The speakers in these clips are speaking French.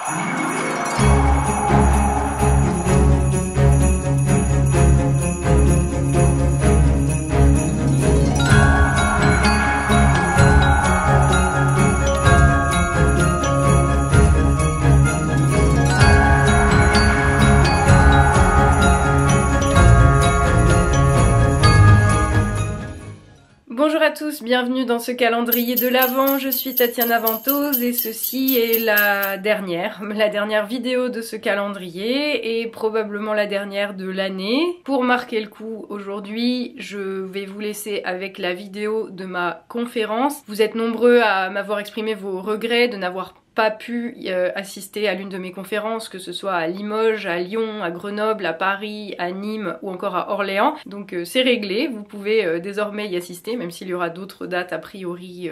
Bonjour à tous, bienvenue dans ce calendrier de l'Avent, je suis Tatiana Ventose et ceci est la dernière vidéo de ce calendrier et probablement la dernière de l'année. Pour marquer le coup, aujourd'hui, je vais vous laisser avec la vidéo de ma conférence. Vous êtes nombreux à m'avoir exprimé vos regrets de n'avoir pas pu assister à l'une de mes conférences, que ce soit à Limoges, à Lyon, à Grenoble, à Paris, à Nîmes ou encore à Orléans. Donc c'est réglé, vous pouvez désormais y assister, même s'il y aura d'autres dates a priori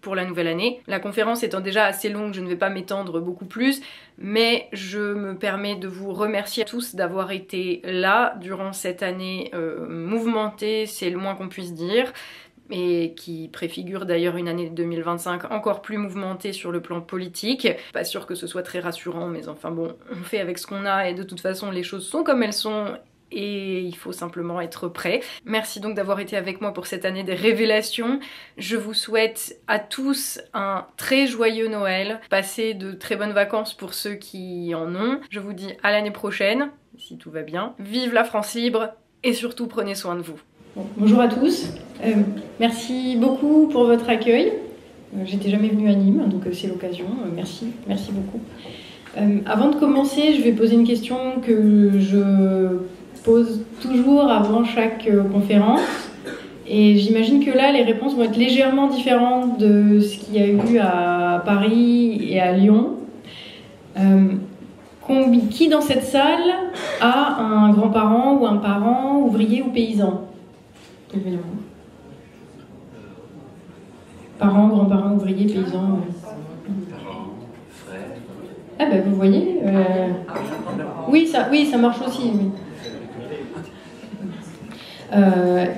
pour la nouvelle année. La conférence étant déjà assez longue, je ne vais pas m'étendre beaucoup plus, mais je me permets de vous remercier tous d'avoir été là durant cette année mouvementée, c'est le moins qu'on puisse dire, et qui préfigure d'ailleurs une année 2025 encore plus mouvementée sur le plan politique. Pas sûr que ce soit très rassurant, mais enfin bon, on fait avec ce qu'on a et de toute façon les choses sont comme elles sont et il faut simplement être prêt. Merci donc d'avoir été avec moi pour cette année des révélations. Je vous souhaite à tous un très joyeux Noël, passez de très bonnes vacances pour ceux qui en ont. Je vous dis à l'année prochaine, si tout va bien. Vive la France libre et surtout prenez soin de vous. Bonjour à tous, merci beaucoup pour votre accueil. J'étais jamais venue à Nîmes, donc c'est l'occasion. Merci beaucoup. Avant de commencer, je vais poser une question que je pose toujours avant chaque conférence. Et j'imagine que là, les réponses vont être légèrement différentes de ce qu'il y a eu à Paris et à Lyon. Qui dans cette salle a un grand-parent ou un parent, ouvrier ou paysan ? Parents, grands-parents, ouvriers, paysans. Ah ben vous voyez. Oui, ça marche aussi. Oui.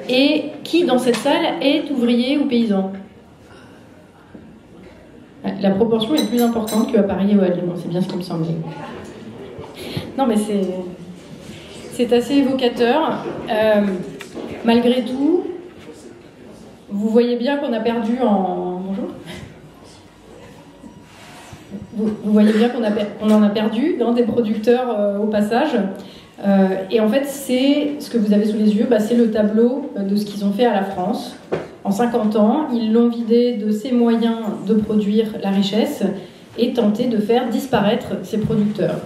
Et qui dans cette salle est ouvrier ou paysan ? La proportion est plus importante qu'à Paris ou à Lyon, c'est bien ce qui me semblait. Non mais c'est assez évocateur. Malgré tout, vous voyez bien qu'on a perdu en... Bonjour. Vous voyez bien qu'on en a perdu dans des producteurs au passage. Et en fait, c'est ce que vous avez sous les yeux, c'est le tableau de ce qu'ils ont fait à la France. En 50 ans, ils l'ont vidé de ses moyens de produire la richesse et tenté de faire disparaître ces producteurs.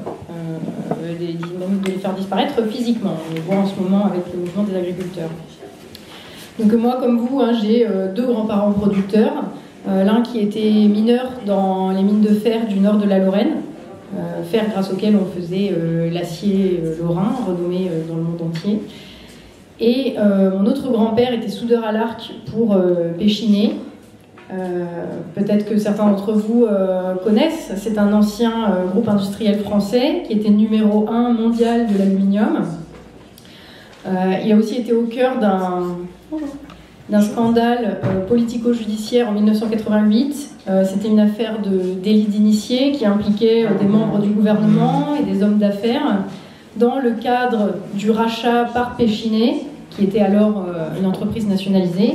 Même de les faire disparaître physiquement. On le voit en ce moment avec le mouvement des agriculteurs. Donc moi, comme vous, j'ai deux grands-parents producteurs. L'un qui était mineur dans les mines de fer du nord de la Lorraine, fer grâce auquel on faisait l'acier lorrain, renommé dans le monde entier. Et mon autre grand-père était soudeur à l'arc pour Péchinet. Peut-être que certains d'entre vous connaissent. C'est un ancien groupe industriel français qui était numéro 1 mondial de l'aluminium. Il a aussi été au cœur d'un scandale politico-judiciaire en 1988. C'était une affaire de délit d'initié qui impliquait des membres du gouvernement et des hommes d'affaires dans le cadre du rachat par Péchinet, qui était alors une entreprise nationalisée,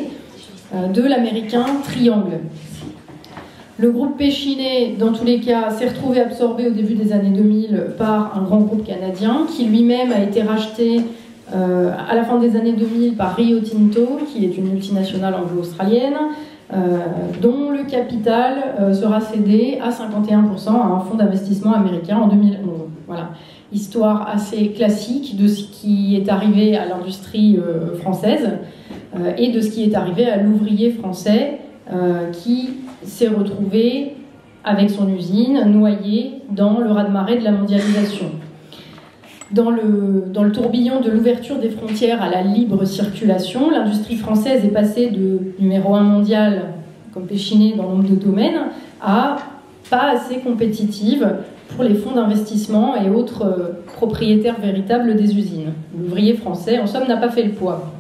de l'américain Triangle. Le groupe Péchinet, dans tous les cas, s'est retrouvé absorbé au début des années 2000 par un grand groupe canadien qui lui-même a été racheté à la fin des années 2000 par Rio Tinto, qui est une multinationale anglo-australienne, dont le capital sera cédé à 51% à un fonds d'investissement américain en 2011. Voilà. Histoire assez classique de ce qui est arrivé à l'industrie française et de ce qui est arrivé à l'ouvrier français qui s'est retrouvé avec son usine noyé dans le raz-de-marée de la mondialisation. Dans le tourbillon de l'ouverture des frontières à la libre circulation, l'industrie française est passée de numéro 1 mondial, comme Péchinet dans nombre de domaines, à pas assez compétitive pour les fonds d'investissement et autres propriétaires véritables des usines. L'ouvrier français, en somme, n'a pas fait le poids.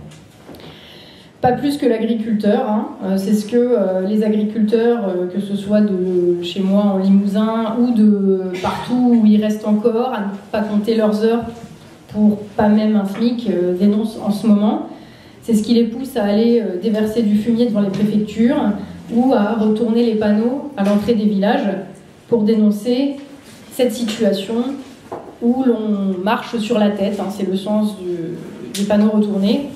Pas plus que l'agriculteur, hein. C'est ce que les agriculteurs, que ce soit de chez moi en Limousin ou de partout où ils restent encore, à ne pas compter leurs heures pour pas même un SMIC, dénoncent en ce moment. C'est ce qui les pousse à aller déverser du fumier devant les préfectures ou à retourner les panneaux à l'entrée des villages pour dénoncer cette situation où l'on marche sur la tête, hein. C'est le sens des panneaux retournés.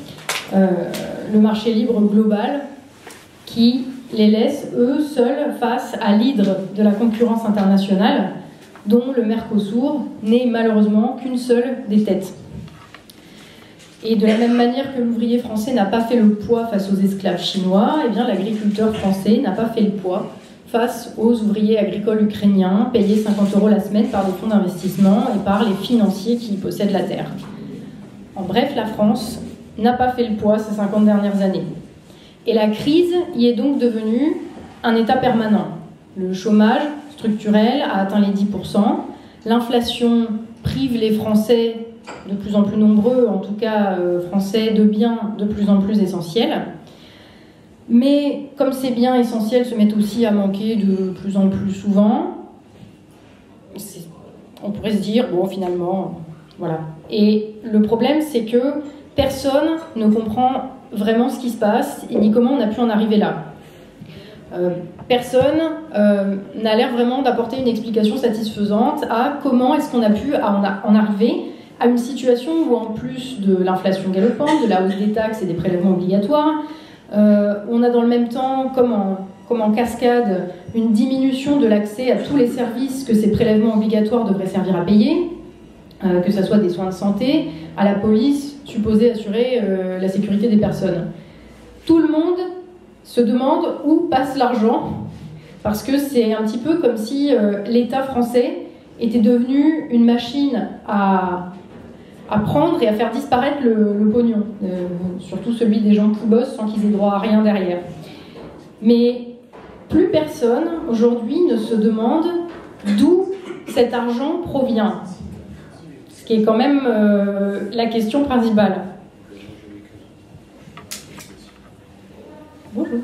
Le marché libre global qui les laisse, eux, seuls face à l'hydre de la concurrence internationale dont le Mercosur n'est malheureusement qu'une seule des têtes. Et de la même manière que l'ouvrier français n'a pas fait le poids face aux esclaves chinois, eh bien l'agriculteur français n'a pas fait le poids face aux ouvriers agricoles ukrainiens payés 50 € la semaine par des fonds d'investissement et par les financiers qui possèdent la terre. En bref, la France n'a pas fait le poids ces 50 dernières années. Et la crise y est donc devenue un état permanent. Le chômage structurel a atteint les 10%, l'inflation prive les Français, de plus en plus nombreux, en tout cas Français, de biens de plus en plus essentiels. Mais comme ces biens essentiels se mettent aussi à manquer de plus en plus souvent, on pourrait se dire, bon finalement, voilà. Et le problème, c'est que personne ne comprend vraiment ce qui se passe ni comment on a pu en arriver là. Personne n'a l'air vraiment d'apporter une explication satisfaisante à comment est-ce qu'on a pu en arriver à une situation où, en plus de l'inflation galopante, de la hausse des taxes et des prélèvements obligatoires, on a dans le même temps, comme en cascade, une diminution de l'accès à tous les services que ces prélèvements obligatoires devraient servir à payer, que ce soit des soins de santé, à la police, supposée assurer la sécurité des personnes. Tout le monde se demande où passe l'argent, parce que c'est un petit peu comme si l'État français était devenu une machine à prendre et à faire disparaître le pognon, surtout celui des gens qui bossent sans qu'ils aient droit à rien derrière. Mais plus personne aujourd'hui ne se demande d'où cet argent provient, ce qui est quand même la question principale. Bonjour.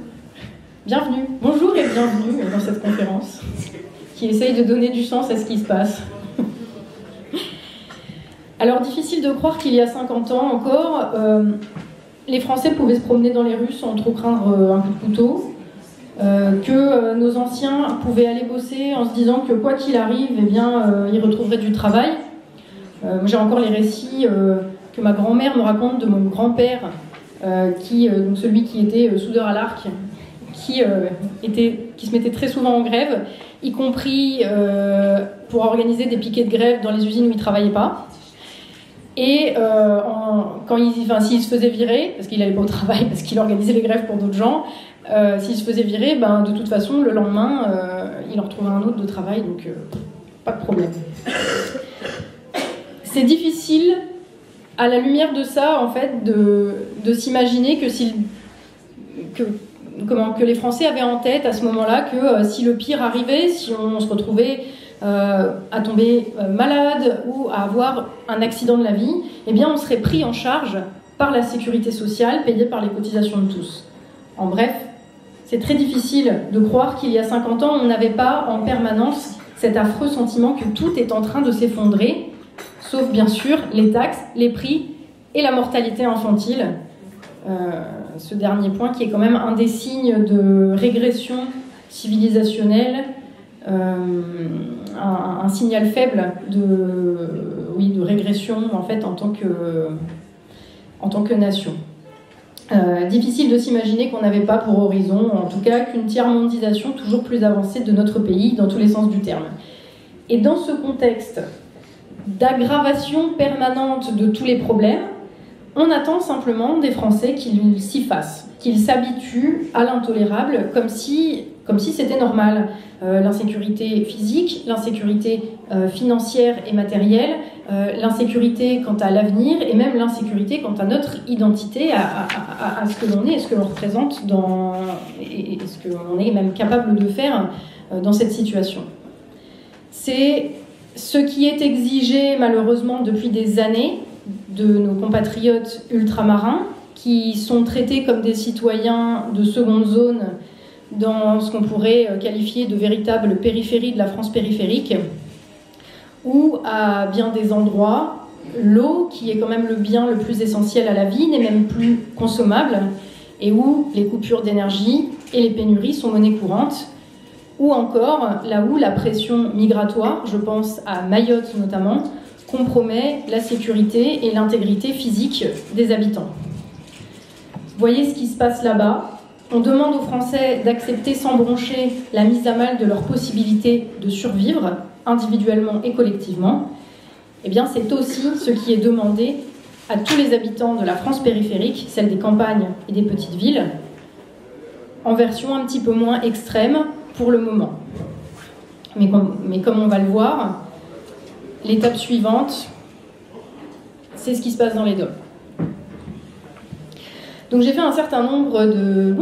Bienvenue. Bonjour et bienvenue dans cette conférence qui essaye de donner du sens à ce qui se passe. Alors, difficile de croire qu'il y a 50 ans encore, les Français pouvaient se promener dans les rues sans trop craindre un coup de couteau, que nos anciens pouvaient aller bosser en se disant que quoi qu'il arrive, eh bien, ils retrouveraient du travail. J'ai encore les récits que ma grand-mère me raconte de mon grand-père, donc celui qui était soudeur à l'arc, qui se mettait très souvent en grève, y compris pour organiser des piquets de grève dans les usines où il ne travaillait pas. Et s'il se faisait virer, parce qu'il n'allait pas au travail, parce qu'il organisait les grèves pour d'autres gens, s'il se faisait virer, de toute façon, le lendemain, il en retrouvait un autre de travail, donc pas de problème. C'est difficile, à la lumière de ça, en fait, de s'imaginer que les Français avaient en tête à ce moment-là que si le pire arrivait, si on se retrouvait à tomber malade ou à avoir un accident de la vie, eh bien on serait pris en charge par la sécurité sociale, payée par les cotisations de tous. En bref, c'est très difficile de croire qu'il y a 50 ans, on n'avait pas en permanence cet affreux sentiment que tout est en train de s'effondrer, sauf bien sûr les taxes, les prix et la mortalité infantile. Ce dernier point qui est quand même un des signes de régression civilisationnelle, un signal faible de régression en fait en tant que nation. Difficile de s'imaginer qu'on n'avait pas pour horizon, en tout cas qu'une tiers-mondisation toujours plus avancée de notre pays dans tous les sens du terme. Et dans ce contexte d'aggravation permanente de tous les problèmes, on attend simplement des Français qu'ils s'y fassent, qu'ils s'habituent à l'intolérable comme si c'était normal. L'insécurité physique, l'insécurité financière et matérielle, l'insécurité quant à l'avenir et même l'insécurité quant à notre identité, à ce que l'on est et ce que l'on représente et ce que l'on est même capable de faire dans cette situation. C'est ce qui est exigé malheureusement depuis des années de nos compatriotes ultramarins qui sont traités comme des citoyens de seconde zone dans ce qu'on pourrait qualifier de véritable périphérie de la France périphérique, où à bien des endroits, l'eau, qui est quand même le bien le plus essentiel à la vie, n'est même plus consommable, et où les coupures d'énergie et les pénuries sont monnaie courante, ou encore là où la pression migratoire, je pense à Mayotte notamment, compromet la sécurité et l'intégrité physique des habitants. Voyez ce qui se passe là-bas. On demande aux Français d'accepter sans broncher la mise à mal de leur possibilité de survivre, individuellement et collectivement. Eh bien, c'est aussi ce qui est demandé à tous les habitants de la France périphérique, celle des campagnes et des petites villes, en version un petit peu moins extrême pour le moment. Mais comme on va le voir, l'étape suivante, c'est ce qui se passe dans les DOM. Donc j'ai fait un certain nombre de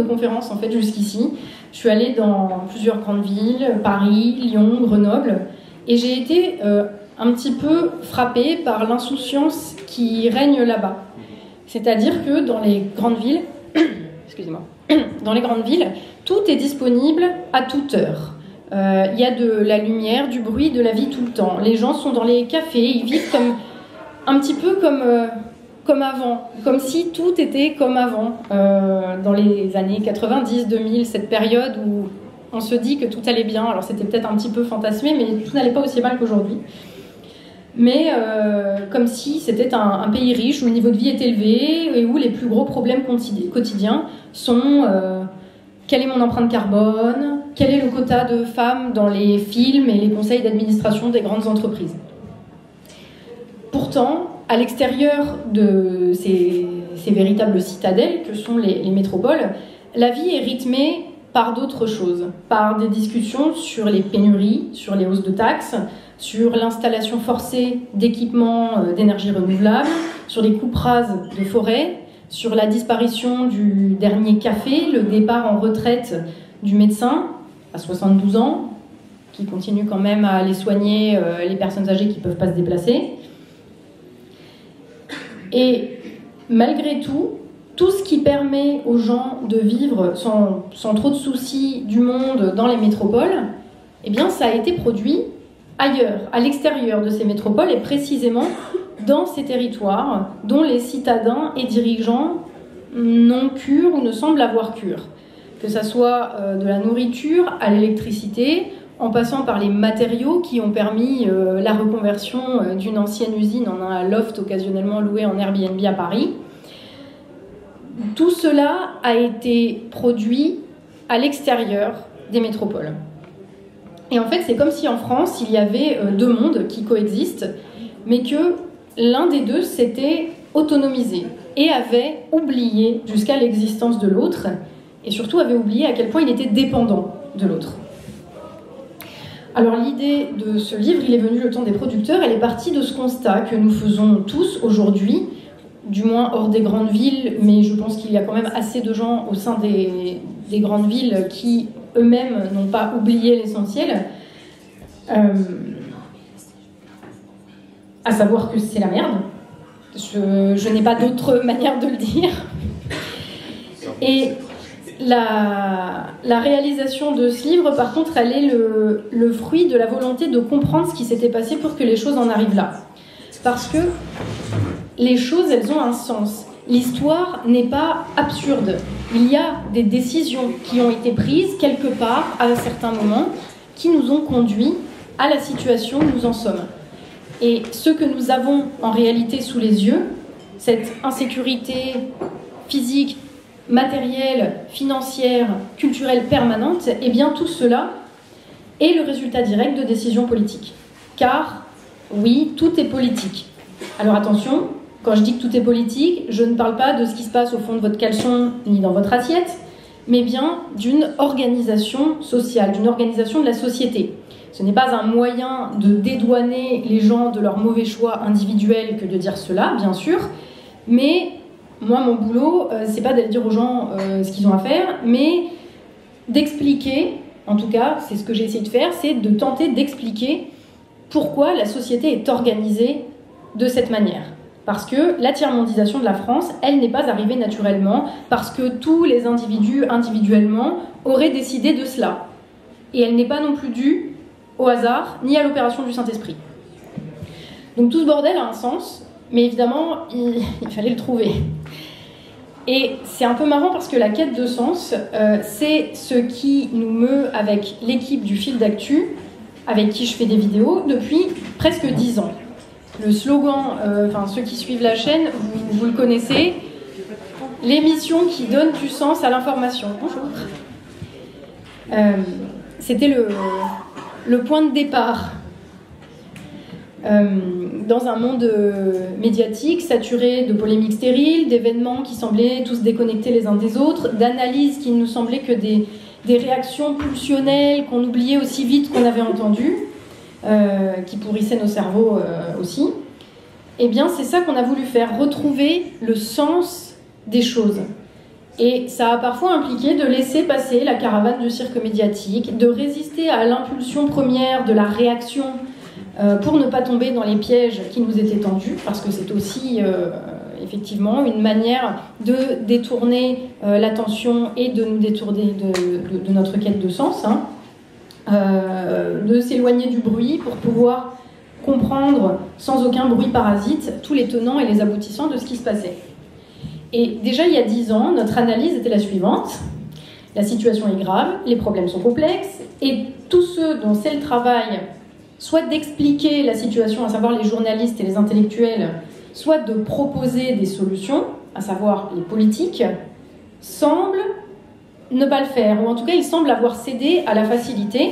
conférences en fait jusqu'ici. Je suis allée dans plusieurs grandes villes, Paris, Lyon, Grenoble, et j'ai été un petit peu frappée par l'insouciance qui règne là-bas. C'est-à-dire que dans les grandes villes, dans les grandes villes, tout est disponible à toute heure. Il y a de la lumière, du bruit, de la vie tout le temps. Les gens sont dans les cafés, ils vivent un petit peu comme avant, comme si tout était comme avant, dans les années 90, 2000, cette période où on se dit que tout allait bien. Alors c'était peut-être un petit peu fantasmé, mais tout n'allait pas aussi mal qu'aujourd'hui. Mais comme si c'était un pays riche où le niveau de vie est élevé et où les plus gros problèmes quotidiens sont quelle est mon empreinte carbone, quel est le quota de femmes dans les films et les conseils d'administration des grandes entreprises. Pourtant, à l'extérieur de ces véritables citadelles que sont les métropoles, la vie est rythmée par d'autres choses, par des discussions sur les pénuries, sur les hausses de taxes, sur l'installation forcée d'équipements d'énergie renouvelable, sur les coupes rases de forêts, sur la disparition du dernier café, le départ en retraite du médecin à 72 ans, qui continue quand même à aller soigner les personnes âgées qui ne peuvent pas se déplacer. Et malgré tout, tout ce qui permet aux gens de vivre sans trop de soucis du monde dans les métropoles, eh bien ça a été produit ailleurs, à l'extérieur de ces métropoles et précisément dans ces territoires dont les citadins et dirigeants n'ont cure ou ne semblent avoir cure. Que ça soit de la nourriture à l'électricité, en passant par les matériaux qui ont permis la reconversion d'une ancienne usine en un loft occasionnellement loué en Airbnb à Paris. Tout cela a été produit à l'extérieur des métropoles. Et en fait, c'est comme si en France, il y avait deux mondes qui coexistent, mais que l'un des deux s'était autonomisé et avait oublié jusqu'à l'existence de l'autre, et surtout avait oublié à quel point il était dépendant de l'autre. Alors l'idée de ce livre, il est venu le temps des producteurs, elle est partie de ce constat que nous faisons tous aujourd'hui, du moins hors des grandes villes, mais je pense qu'il y a quand même assez de gens au sein des grandes villes qui eux-mêmes n'ont pas oublié l'essentiel, à savoir que c'est la merde. Je n'ai pas d'autre manière de le dire. Et la réalisation de ce livre, par contre, elle est le fruit de la volonté de comprendre ce qui s'était passé pour que les choses en arrivent là. Parce que les choses, elles ont un sens. L'histoire n'est pas absurde. Il y a des décisions qui ont été prises quelque part, à un certain moment, qui nous ont conduits à la situation où nous en sommes. Et ce que nous avons en réalité sous les yeux, cette insécurité physique, matérielle, financière, culturelle permanente, eh bien tout cela est le résultat direct de décisions politiques. Car, oui, tout est politique. Alors attention, quand je dis que tout est politique, je ne parle pas de ce qui se passe au fond de votre caleçon ni dans votre assiette, mais bien d'une organisation sociale, d'une organisation de la société. Ce n'est pas un moyen de dédouaner les gens de leurs mauvais choix individuels que de dire cela, bien sûr, mais moi, mon boulot, c'est pas d'aller dire aux gens ce qu'ils ont à faire, mais d'expliquer, en tout cas, c'est ce que j'ai essayé de faire, c'est de tenter d'expliquer pourquoi la société est organisée de cette manière. Parce que la tiers-mondisation de la France, elle n'est pas arrivée naturellement, parce que tous les individus, individuellement, auraient décidé de cela. Et elle n'est pas non plus due au hasard, ni à l'opération du Saint-Esprit. Donc tout ce bordel a un sens, mais évidemment, il fallait le trouver. Et c'est un peu marrant parce que la quête de sens, c'est ce qui nous meut avec l'équipe du Fil d'Actu, avec qui je fais des vidéos, depuis presque 10 ans. Le slogan, ceux qui suivent la chaîne, vous le connaissez, l'émission qui donne du sens à l'information. Bonjour. C'était le point de départ. Dans un monde médiatique saturé de polémiques stériles, d'événements qui semblaient tous déconnectés les uns des autres, d'analyses qui nous semblaient que des réactions pulsionnelles qu'on oubliait aussi vite qu'on avait entendues, qui pourrissaient nos cerveaux aussi, eh bien c'est ça qu'on a voulu faire, retrouver le sens des choses. Et ça a parfois impliqué de laisser passer la caravane du cirque médiatique, de résister à l'impulsion première de la réaction pour ne pas tomber dans les pièges qui nous étaient tendus, parce que c'est aussi effectivement une manière de détourner l'attention et de nous détourner de notre quête de sens, de s'éloigner du bruit pour pouvoir comprendre sans aucun bruit parasite tous les tenants et les aboutissants de ce qui se passait. Et déjà il y a 10 ans, notre analyse était la suivante. La situation est grave, les problèmes sont complexes, et tous ceux dont c'est le travail, soit d'expliquer la situation, à savoir les journalistes et les intellectuels, soit de proposer des solutions, à savoir les politiques, semblent ne pas le faire, ou en tout cas ils semblent avoir cédé à la facilité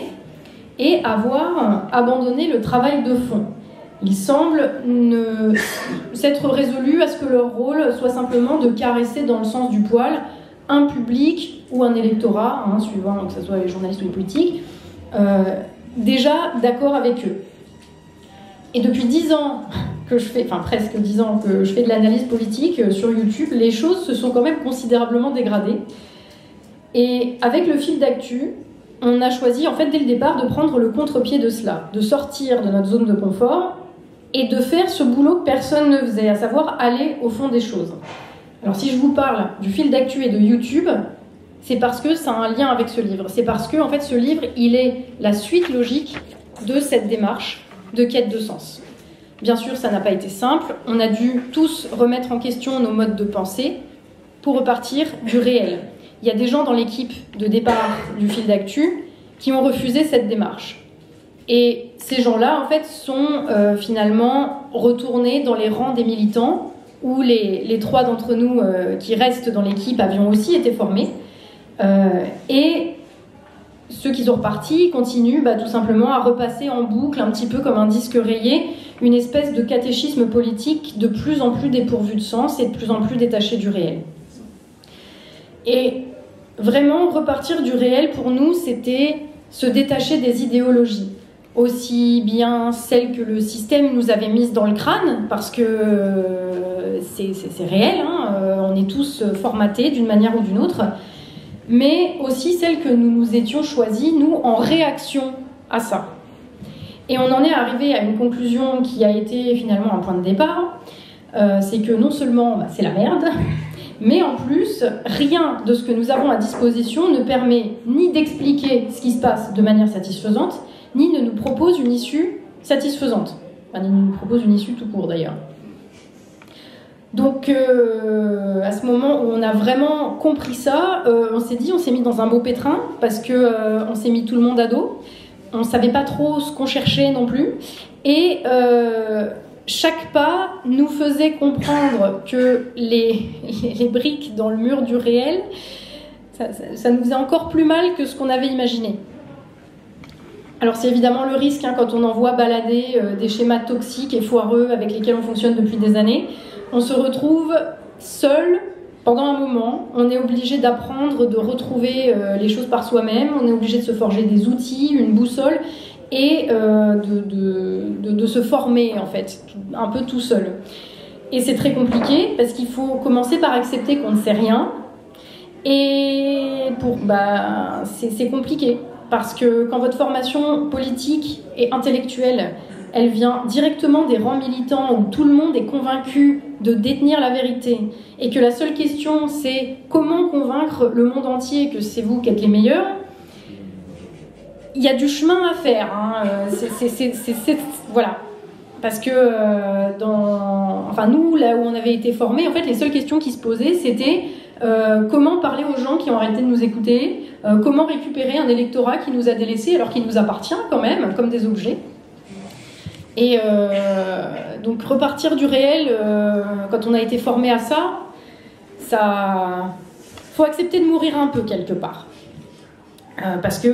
et avoir abandonné le travail de fond. Ils semblent s'être résolus à ce que leur rôle soit simplement de caresser dans le sens du poil un public ou un électorat, suivant que ce soit les journalistes ou les politiques, déjà d'accord avec eux. Et depuis 10 ans que je fais, presque 10 ans que je fais de l'analyse politique sur YouTube, les choses se sont quand même considérablement dégradées. Et avec le Fil d'Actu, on a choisi en fait dès le départ de prendre le contre-pied de cela, de sortir de notre zone de confort et de faire ce boulot que personne ne faisait, à savoir aller au fond des choses. Alors si je vous parle du Fil d'Actu et de YouTube, c'est parce que ça a un lien avec ce livre. C'est parce que en fait, ce livre, il est la suite logique de cette démarche de quête de sens. Bien sûr, ça n'a pas été simple. On a dû tous remettre en question nos modes de pensée pour repartir du réel. Il y a des gens dans l'équipe de départ du Fil d'Actu qui ont refusé cette démarche. Et ces gens-là, en fait, sont finalement retournés dans les rangs des militants où les 3 d'entre nous qui restent dans l'équipe avions aussi été formés. Et ceux qui sont repartis continuent tout simplement à repasser en boucle, un petit peu comme un disque rayé, une espèce de catéchisme politique de plus en plus dépourvu de sens et de plus en plus détaché du réel. Et vraiment, repartir du réel, pour nous, c'était se détacher des idéologies, aussi bien celles que le système nous avait mises dans le crâne, parce que c'est réel, on est tous formatés d'une manière ou d'une autre, mais aussi celles que nous nous étions choisies, nous, en réaction à ça. Et on en est arrivé à une conclusion qui a été finalement un point de départ, c'est que non seulement c'est la merde, mais en plus, rien de ce que nous avons à disposition ne permet ni d'expliquer ce qui se passe de manière satisfaisante, ni ne nous propose une issue satisfaisante. Ni ne nous propose une issue tout court d'ailleurs. Donc à ce moment où on a vraiment compris ça, on s'est mis dans un beau pétrin parce que on s'est mis tout le monde à dos. On savait pas trop ce qu'on cherchait non plus. Et chaque pas nous faisait comprendre que les briques dans le mur du réel, ça nous faisait encore plus mal que ce qu'on avait imaginé. Alors c'est évidemment le risque quand on envoie balader des schémas toxiques et foireux avec lesquels on fonctionne depuis des années. On se retrouve seul pendant un moment, on est obligé d'apprendre, de retrouver les choses par soi-même, on est obligé de se forger des outils, une boussole et de se former en fait, un peu tout seul. Et c'est très compliqué parce qu'il faut commencer par accepter qu'on ne sait rien et c'est compliqué parce que quand votre formation politique et intellectuelle elle vient directement des rangs militants où tout le monde est convaincu de détenir la vérité et que la seule question c'est comment convaincre le monde entier que c'est vous qui êtes les meilleurs, il y a du chemin à faire. Hein. Voilà. Parce que nous, là où on avait été formés, en fait, les seules questions qui se posaient, c'était comment parler aux gens qui ont arrêté de nous écouter, comment récupérer un électorat qui nous a délaissés alors qu'il nous appartient quand même, comme des objets. Et donc repartir du réel, quand on a été formé à ça, faut accepter de mourir un peu quelque part. Parce que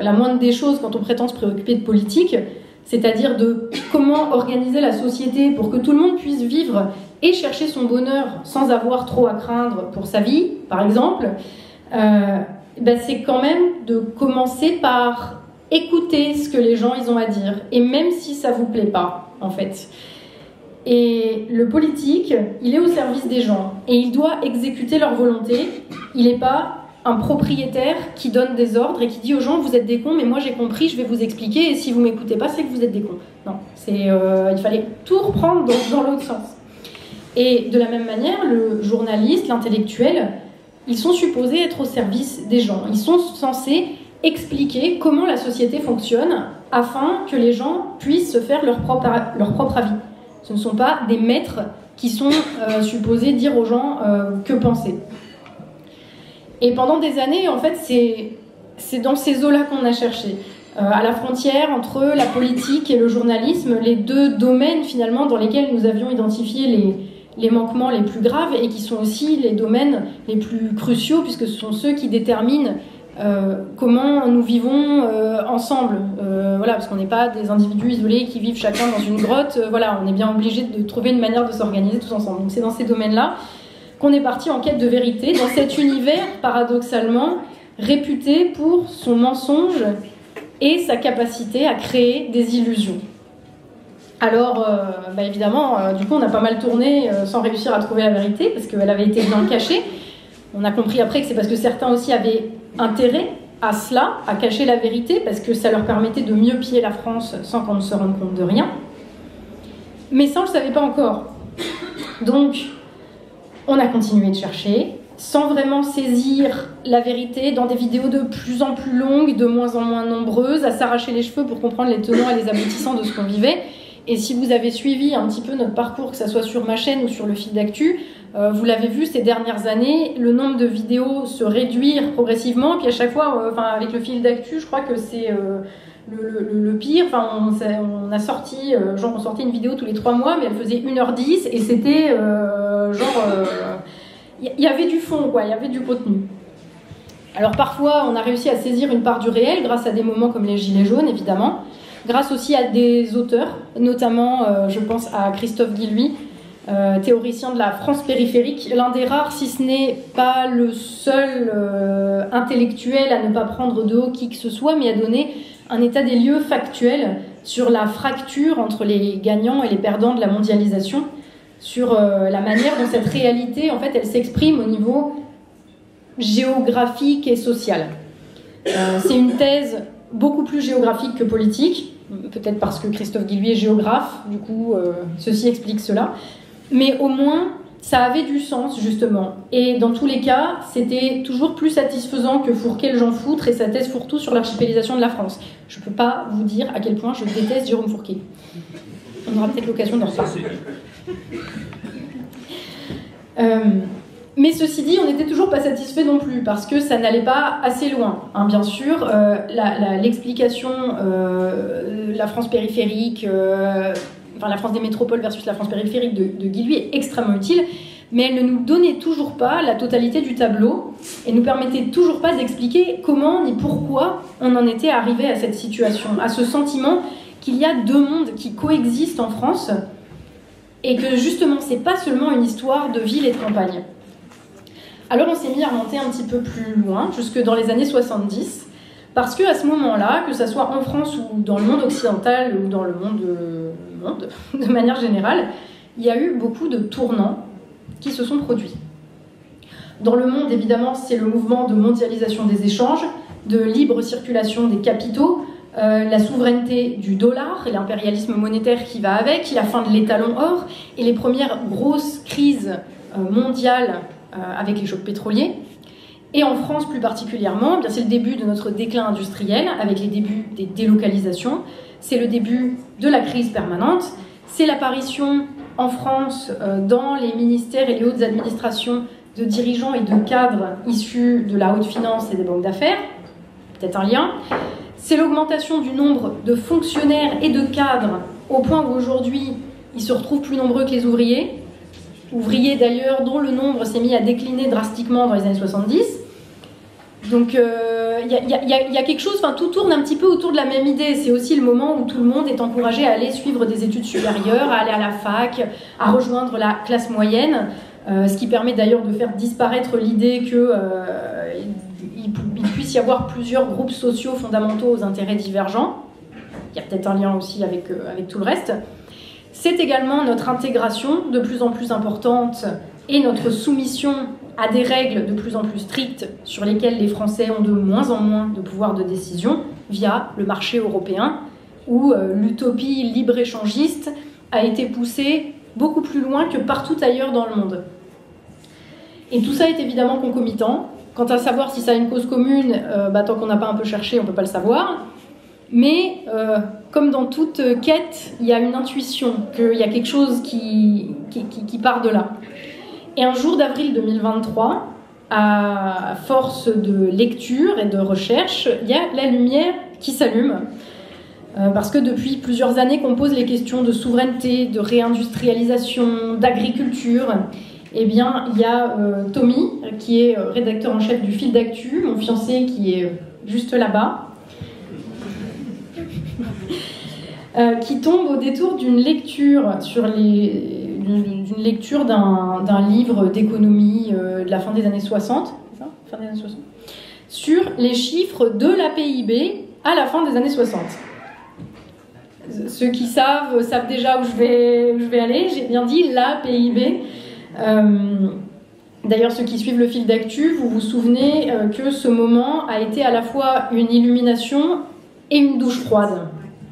la moindre des choses quand on prétend se préoccuper de politique, c'est-à-dire de comment organiser la société pour que tout le monde puisse vivre et chercher son bonheur sans avoir trop à craindre pour sa vie, par exemple, c'est quand même de commencer par écouter ce que les gens ils ont à dire, et même si ça vous plaît pas, en fait. Et le politique, il est au service des gens, et il doit exécuter leur volonté. Il n'est pas un propriétaire qui donne des ordres et qui dit aux gens vous êtes des cons mais moi j'ai compris, je vais vous expliquer et si vous m'écoutez pas c'est que vous êtes des cons. Non, il fallait tout reprendre dans l'autre sens. Et de la même manière, le journaliste, l'intellectuel, ils sont supposés être au service des gens. Ils sont censés expliquer comment la société fonctionne afin que les gens puissent se faire leur propre avis. Ce ne sont pas des maîtres qui sont supposés dire aux gens que penser. Et pendant des années, en fait, c'est dans ces eaux-là qu'on a cherché. À la frontière entre la politique et le journalisme, les deux domaines finalement dans lesquels nous avions identifié les manquements les plus graves et qui sont aussi les domaines les plus cruciaux puisque ce sont ceux qui déterminent comment nous vivons ensemble. Voilà, parce qu'on n'est pas des individus isolés qui vivent chacun dans une grotte. Voilà, on est bien obligé de trouver une manière de s'organiser tous ensemble. Donc c'est dans ces domaines-là qu'on est parti en quête de vérité, dans cet univers, paradoxalement, réputé pour son mensonge et sa capacité à créer des illusions. Alors, évidemment, du coup, on a pas mal tourné sans réussir à trouver la vérité, parce qu'elle avait été bien cachée. On a compris après que c'est parce que certains aussi avaient intérêt à cela, à cacher la vérité, parce que ça leur permettait de mieux piller la France sans qu'on ne se rende compte de rien. Mais ça, on ne le savait pas encore. Donc, on a continué de chercher, sans vraiment saisir la vérité, dans des vidéos de plus en plus longues, de moins en moins nombreuses, à s'arracher les cheveux pour comprendre les tenants et les aboutissants de ce qu'on vivait. Et si vous avez suivi un petit peu notre parcours, que ce soit sur ma chaîne ou sur le fil d'actu, vous l'avez vu ces dernières années, le nombre de vidéos se réduire progressivement, puis à chaque fois, avec le fil d'actu, je crois que c'est le pire. On a sorti, on sortait une vidéo tous les 3 mois, mais elle faisait 1h10 et c'était il y avait du fond, quoi, il y avait du contenu. Alors parfois, on a réussi à saisir une part du réel grâce à des moments comme les Gilets jaunes, évidemment, grâce aussi à des auteurs, notamment, je pense à Christophe Guilluy, théoricien de la France périphérique, l'un des rares, si ce n'est pas le seul intellectuel à ne pas prendre de haut qui que ce soit, mais à donner un état des lieux factuel sur la fracture entre les gagnants et les perdants de la mondialisation, sur la manière dont cette réalité, en fait, elle s'exprime au niveau géographique et social. C'est une thèse beaucoup plus géographique que politique, peut-être parce que Christophe Guilluy est géographe, du coup, ceci explique cela. Mais au moins, ça avait du sens, justement. Et dans tous les cas, c'était toujours plus satisfaisant que Fourquet le Jean Foutre et sa thèse Fourre-tout sur l'archipélisation de la France. Je ne peux pas vous dire à quel point je déteste Jérôme Fourquet. On aura peut-être l'occasion d'en reparler. Mais ceci dit, on n'était toujours pas satisfait non plus, parce que ça n'allait pas assez loin. Hein, bien sûr, l'explication, la France périphérique, la France des métropoles versus la France périphérique de Guilluy est extrêmement utile, mais elle ne nous donnait toujours pas la totalité du tableau, et nous permettait toujours pas d'expliquer comment ni pourquoi on en était arrivé à cette situation, à ce sentiment qu'il y a deux mondes qui coexistent en France, et que justement, c'est pas seulement une histoire de ville et de campagne. Alors on s'est mis à remonter un petit peu plus loin, jusque dans les années 70, parce qu'à ce moment-là, que ce soit en France ou dans le monde occidental ou dans le monde de manière générale, il y a eu beaucoup de tournants qui se sont produits. Dans le monde, évidemment, c'est le mouvement de mondialisation des échanges, de libre circulation des capitaux, la souveraineté du dollar, l'impérialisme monétaire qui va avec, la fin de l'étalon or et les premières grosses crises mondiales avec les chocs pétroliers. Et en France plus particulièrement, eh bien, c'est le début de notre déclin industriel avec les débuts des délocalisations, c'est le début de la crise permanente, c'est l'apparition en France dans les ministères et les hautes administrations de dirigeants et de cadres issus de la haute finance et des banques d'affaires, peut-être un lien. C'est l'augmentation du nombre de fonctionnaires et de cadres au point où aujourd'hui ils se retrouvent plus nombreux que les ouvriers. Ouvriers d'ailleurs dont le nombre s'est mis à décliner drastiquement dans les années 70. Donc il y a quelque chose, enfin tout tourne un petit peu autour de la même idée. C'est aussi le moment où tout le monde est encouragé à aller suivre des études supérieures, à aller à la fac, à rejoindre la classe moyenne. Ce qui permet d'ailleurs de faire disparaître l'idée qu'il puisse y avoir plusieurs groupes sociaux fondamentaux aux intérêts divergents. Il y a peut-être un lien aussi avec tout le reste. C'est également notre intégration de plus en plus importante et notre soumission à des règles de plus en plus strictes sur lesquelles les Français ont de moins en moins de pouvoir de décision via le marché européen, où l'utopie libre-échangiste a été poussée beaucoup plus loin que partout ailleurs dans le monde. Et tout ça est évidemment concomitant. Quant à savoir si ça a une cause commune, tant qu'on n'a pas un peu cherché, on ne peut pas le savoir. Mais comme dans toute quête, il y a une intuition qu'il y a quelque chose qui part de là. Et un jour d'avril 2023, à force de lecture et de recherche, il y a la lumière qui s'allume. Parce que depuis plusieurs années qu'on pose les questions de souveraineté, de réindustrialisation, d'agriculture, eh bien, il y a Tommy, qui est rédacteur en chef du fil d'actu, mon fiancé qui est juste là-bas, qui tombe au détour d'une lecture d'une lecture d'un livre d'économie de la fin des années 60, c'est ça ? Fin des années 60, sur les chiffres de la PIB à la fin des années 60. Ceux qui savent déjà où je vais aller. J'ai bien dit la PIB. D'ailleurs, ceux qui suivent le fil d'actu, vous vous souvenez que ce moment a été à la fois une illumination et une douche froide.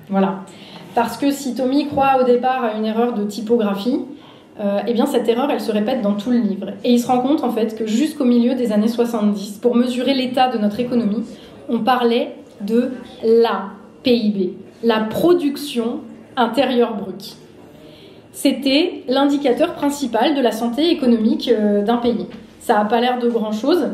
Voilà. Parce que si Tommy croit au départ à une erreur de typographie, eh bien cette erreur, elle se répète dans tout le livre. Et il se rend compte en fait que jusqu'au milieu des années 70, pour mesurer l'état de notre économie, on parlait de la PIB, la production intérieure brute. C'était l'indicateur principal de la santé économique d'un pays. Ça n'a pas l'air de grand-chose,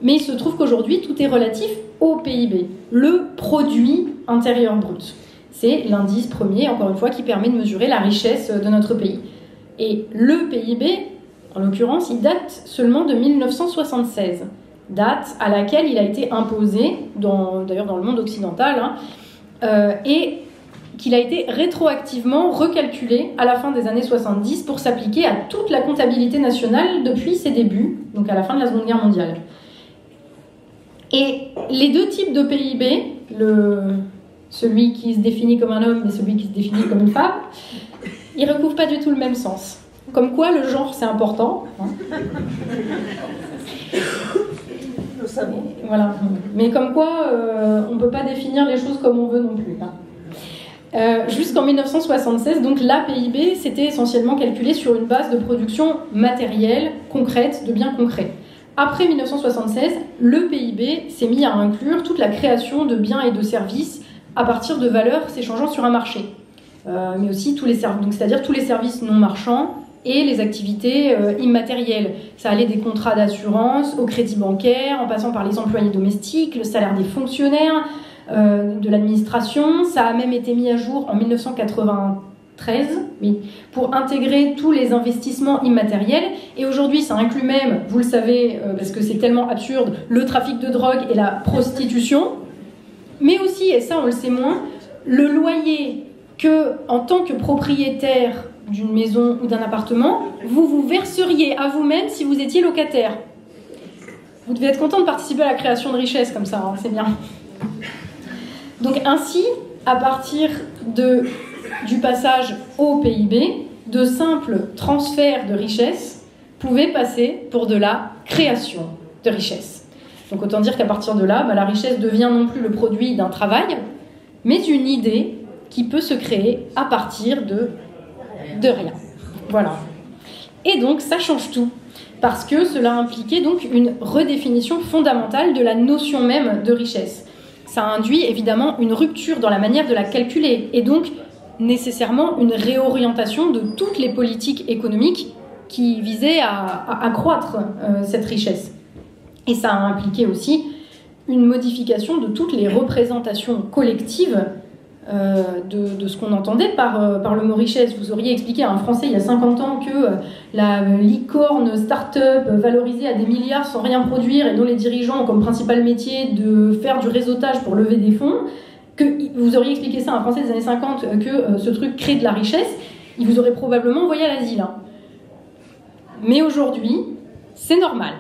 mais il se trouve qu'aujourd'hui, tout est relatif au PIB, le produit intérieur brut. C'est l'indice premier, encore une fois, qui permet de mesurer la richesse de notre pays. Et le PIB, en l'occurrence, il date seulement de 1976, date à laquelle il a été imposé, d'ailleurs dans le monde occidental, et qu'il a été rétroactivement recalculé à la fin des années 70 pour s'appliquer à toute la comptabilité nationale depuis ses débuts, donc à la fin de la Seconde Guerre mondiale. Et les deux types de PIB, celui qui se définit comme un homme et celui qui se définit comme une femme, ils ne recouvrent pas du tout le même sens. Comme quoi, le genre, c'est important. Nous savons. Voilà. Mais comme quoi, on ne peut pas définir les choses comme on veut non plus. Jusqu'en 1976, donc la PIB, c'était essentiellement calculé sur une base de production matérielle, concrète, de biens concrets. Après 1976, le PIB s'est mis à inclure toute la création de biens et de services à partir de valeurs s'échangeant sur un marché. Mais aussi tous les services, c'est-à-dire tous les services non marchands et les activités immatérielles. Ça allait des contrats d'assurance au crédit bancaire, en passant par les employés domestiques, le salaire des fonctionnaires, de l'administration. Ça a même été mis à jour en 1993, oui, pour intégrer tous les investissements immatériels. Et aujourd'hui, ça inclut même, vous le savez, parce que c'est tellement absurde, le trafic de drogue et la prostitution. Mais aussi, et ça on le sait moins, le loyer que, en tant que propriétaire d'une maison ou d'un appartement, vous verseriez à vous-même si vous étiez locataire. Vous devez être content de participer à la création de richesses comme ça, hein, c'est bien. Donc ainsi, à partir du passage au PIB, de simples transferts de richesses pouvaient passer pour de la création de richesses. Donc autant dire qu'à partir de là, la richesse devient non plus le produit d'un travail, mais une idée qui peut se créer à partir de rien. Voilà. Et donc, ça change tout, parce que cela impliquait donc une redéfinition fondamentale de la notion même de richesse. Ça induit évidemment une rupture dans la manière de la calculer, et donc nécessairement une réorientation de toutes les politiques économiques qui visaient à accroître cette richesse. Et ça a impliqué aussi une modification de toutes les représentations collectives de ce qu'on entendait par le mot richesse. Vous auriez expliqué à un Français il y a 50 ans que la licorne start-up valorisée à des milliards sans rien produire et dont les dirigeants ont comme principal métier de faire du réseautage pour lever des fonds, que vous auriez expliqué ça à un Français des années 50 que ce truc crée de la richesse, il vous aurait probablement envoyé à l'asile. Mais aujourd'hui, c'est normal.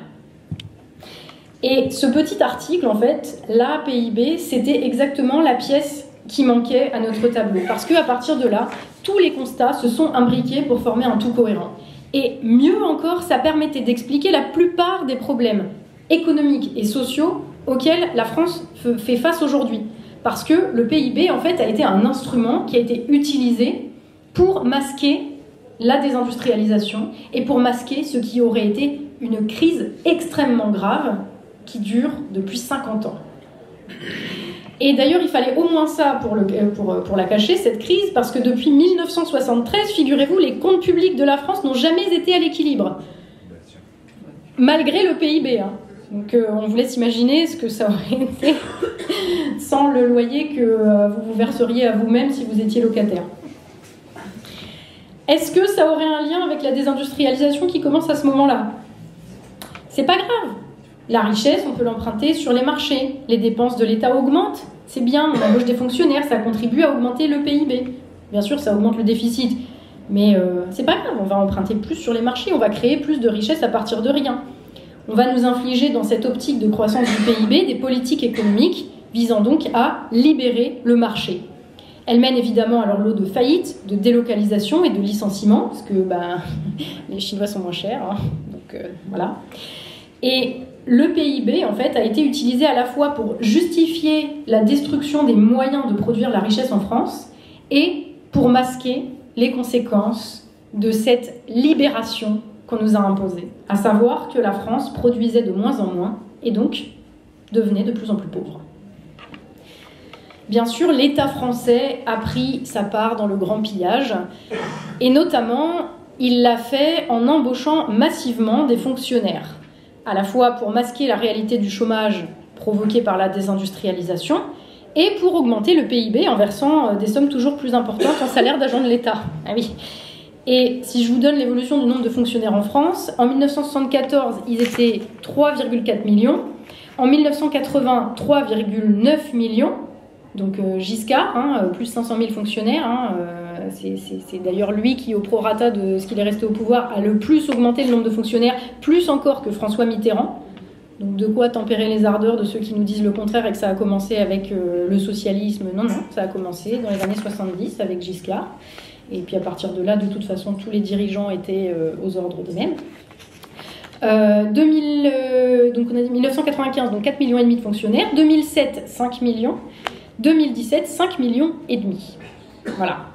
Et ce petit article, en fait, la PIB, c'était exactement la pièce qui manquait à notre tableau. Parce qu'à partir de là, tous les constats se sont imbriqués pour former un tout cohérent. Et mieux encore, ça permettait d'expliquer la plupart des problèmes économiques et sociaux auxquels la France fait face aujourd'hui. Parce que le PIB, en fait, a été un instrument qui a été utilisé pour masquer la désindustrialisation et pour masquer ce qui aurait été une crise extrêmement grave qui dure depuis 50 ans. Et d'ailleurs, il fallait au moins ça pour la cacher, cette crise, parce que depuis 1973, figurez-vous, les comptes publics de la France n'ont jamais été à l'équilibre. Malgré le PIB. Donc on vous laisse imaginer ce que ça aurait été sans le loyer que vous verseriez à vous-même si vous étiez locataire. Est-ce que ça aurait un lien avec la désindustrialisation qui commence à ce moment-là? C'est pas grave. La richesse, on peut l'emprunter sur les marchés. Les dépenses de l'État augmentent. C'est bien, on embauche des fonctionnaires, ça contribue à augmenter le PIB. Bien sûr, ça augmente le déficit. Mais c'est pas grave, on va emprunter plus sur les marchés, on va créer plus de richesse à partir de rien. On va nous infliger dans cette optique de croissance du PIB des politiques économiques visant donc à libérer le marché. Elles mènent évidemment à leur lot de faillites, de délocalisation et de licenciements, parce que les Chinois sont moins chers, donc voilà. Et le PIB, en fait, a été utilisé à la fois pour justifier la destruction des moyens de produire la richesse en France et pour masquer les conséquences de cette libération qu'on nous a imposée, à savoir que la France produisait de moins en moins et donc devenait de plus en plus pauvre. Bien sûr, l'État français a pris sa part dans le grand pillage et notamment, il l'a fait en embauchant massivement des fonctionnaires, à la fois pour masquer la réalité du chômage provoqué par la désindustrialisation et pour augmenter le PIB en versant des sommes toujours plus importantes en salaire d'agents de l'État. Ah oui. Et si je vous donne l'évolution du nombre de fonctionnaires en France, en 1974, ils étaient 3,4 millions, en 1980, 3,9 millions, donc Giscard, plus 500 000 fonctionnaires, c'est d'ailleurs lui qui, au prorata de ce qu'il est resté au pouvoir, a le plus augmenté le nombre de fonctionnaires, plus encore que François Mitterrand. Donc de quoi tempérer les ardeurs de ceux qui nous disent le contraire et que ça a commencé avec le socialisme. Non, ça a commencé dans les années 70 avec Giscard. Et puis à partir de là, de toute façon, tous les dirigeants étaient aux ordres d'eux-mêmes. Donc on a dit 1995, donc 4,5 millions de fonctionnaires. 2007, 5 millions. 2017, 5,5 millions. Voilà.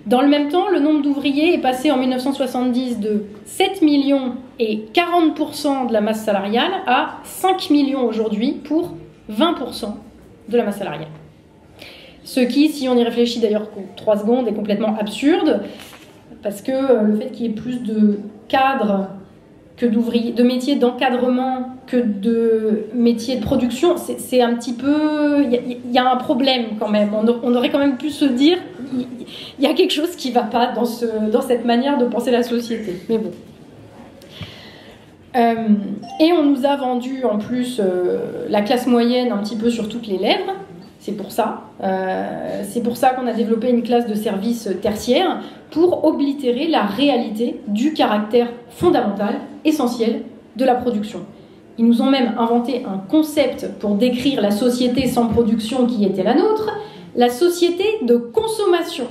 Dans le même temps, le nombre d'ouvriers est passé en 1970 de 7 millions et 40% de la masse salariale à 5 millions aujourd'hui pour 20% de la masse salariale. Ce qui, si on y réfléchit d'ailleurs 3 secondes, est complètement absurde, parce que le fait qu'il y ait plus de cadres que d'ouvriers, de métiers d'encadrement que de métiers de production, c'est un petit peu... Il y a un problème quand même. On aurait quand même pu se dire, il y a quelque chose qui ne va pas dans cette manière de penser la société. Mais bon. Et on nous a vendu en plus la classe moyenne un petit peu sur toutes les lèvres. C'est pour ça qu'on a développé une classe de services tertiaires pour oblitérer la réalité du caractère fondamental, essentiel de la production. Ils nous ont même inventé un concept pour décrire la société sans production qui était la nôtre, la société de consommation.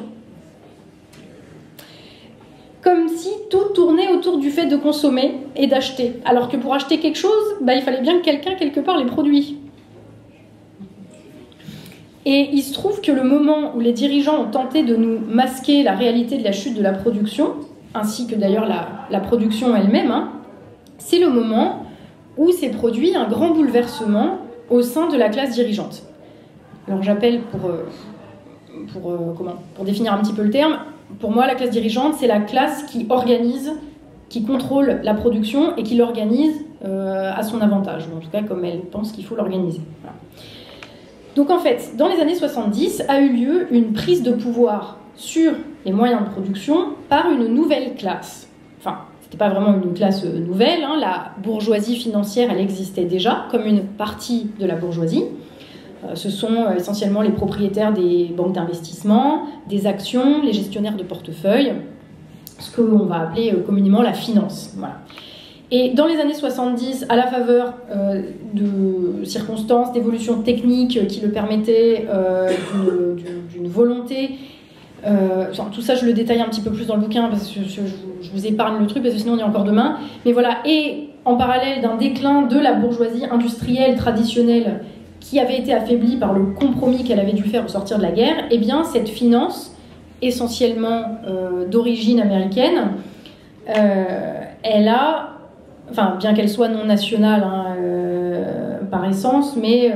Comme si tout tournait autour du fait de consommer et d'acheter. Alors que pour acheter quelque chose, il fallait bien que quelqu'un, quelque part, les produise. Et il se trouve que le moment où les dirigeants ont tenté de nous masquer la réalité de la chute de la production, ainsi que d'ailleurs la production elle-même, c'est le moment où s'est produit un grand bouleversement au sein de la classe dirigeante. Alors j'appelle pour définir un petit peu le terme, pour moi la classe dirigeante c'est la classe qui organise, qui contrôle la production et qui l'organise à son avantage, en tout cas comme elle pense qu'il faut l'organiser. Voilà. Donc en fait, dans les années 70 a eu lieu une prise de pouvoir sur les moyens de production par une nouvelle classe. Enfin, c'était pas vraiment une classe nouvelle, la bourgeoisie financière elle existait déjà comme une partie de la bourgeoisie. Ce sont essentiellement les propriétaires des banques d'investissement, des actions, les gestionnaires de portefeuille, ce qu'on va appeler communément la finance. Voilà. Et dans les années 70, à la faveur de circonstances, d'évolutions techniques qui le permettaient, d'une volonté, tout ça je le détaille un petit peu plus dans le bouquin parce que je vous épargne le truc parce que sinon on y est encore demain, mais voilà, et en parallèle d'un déclin de la bourgeoisie industrielle traditionnelle qui avait été affaiblie par le compromis qu'elle avait dû faire au sortir de la guerre, eh bien cette finance, essentiellement d'origine américaine, elle a, enfin bien qu'elle soit non nationale par essence, mais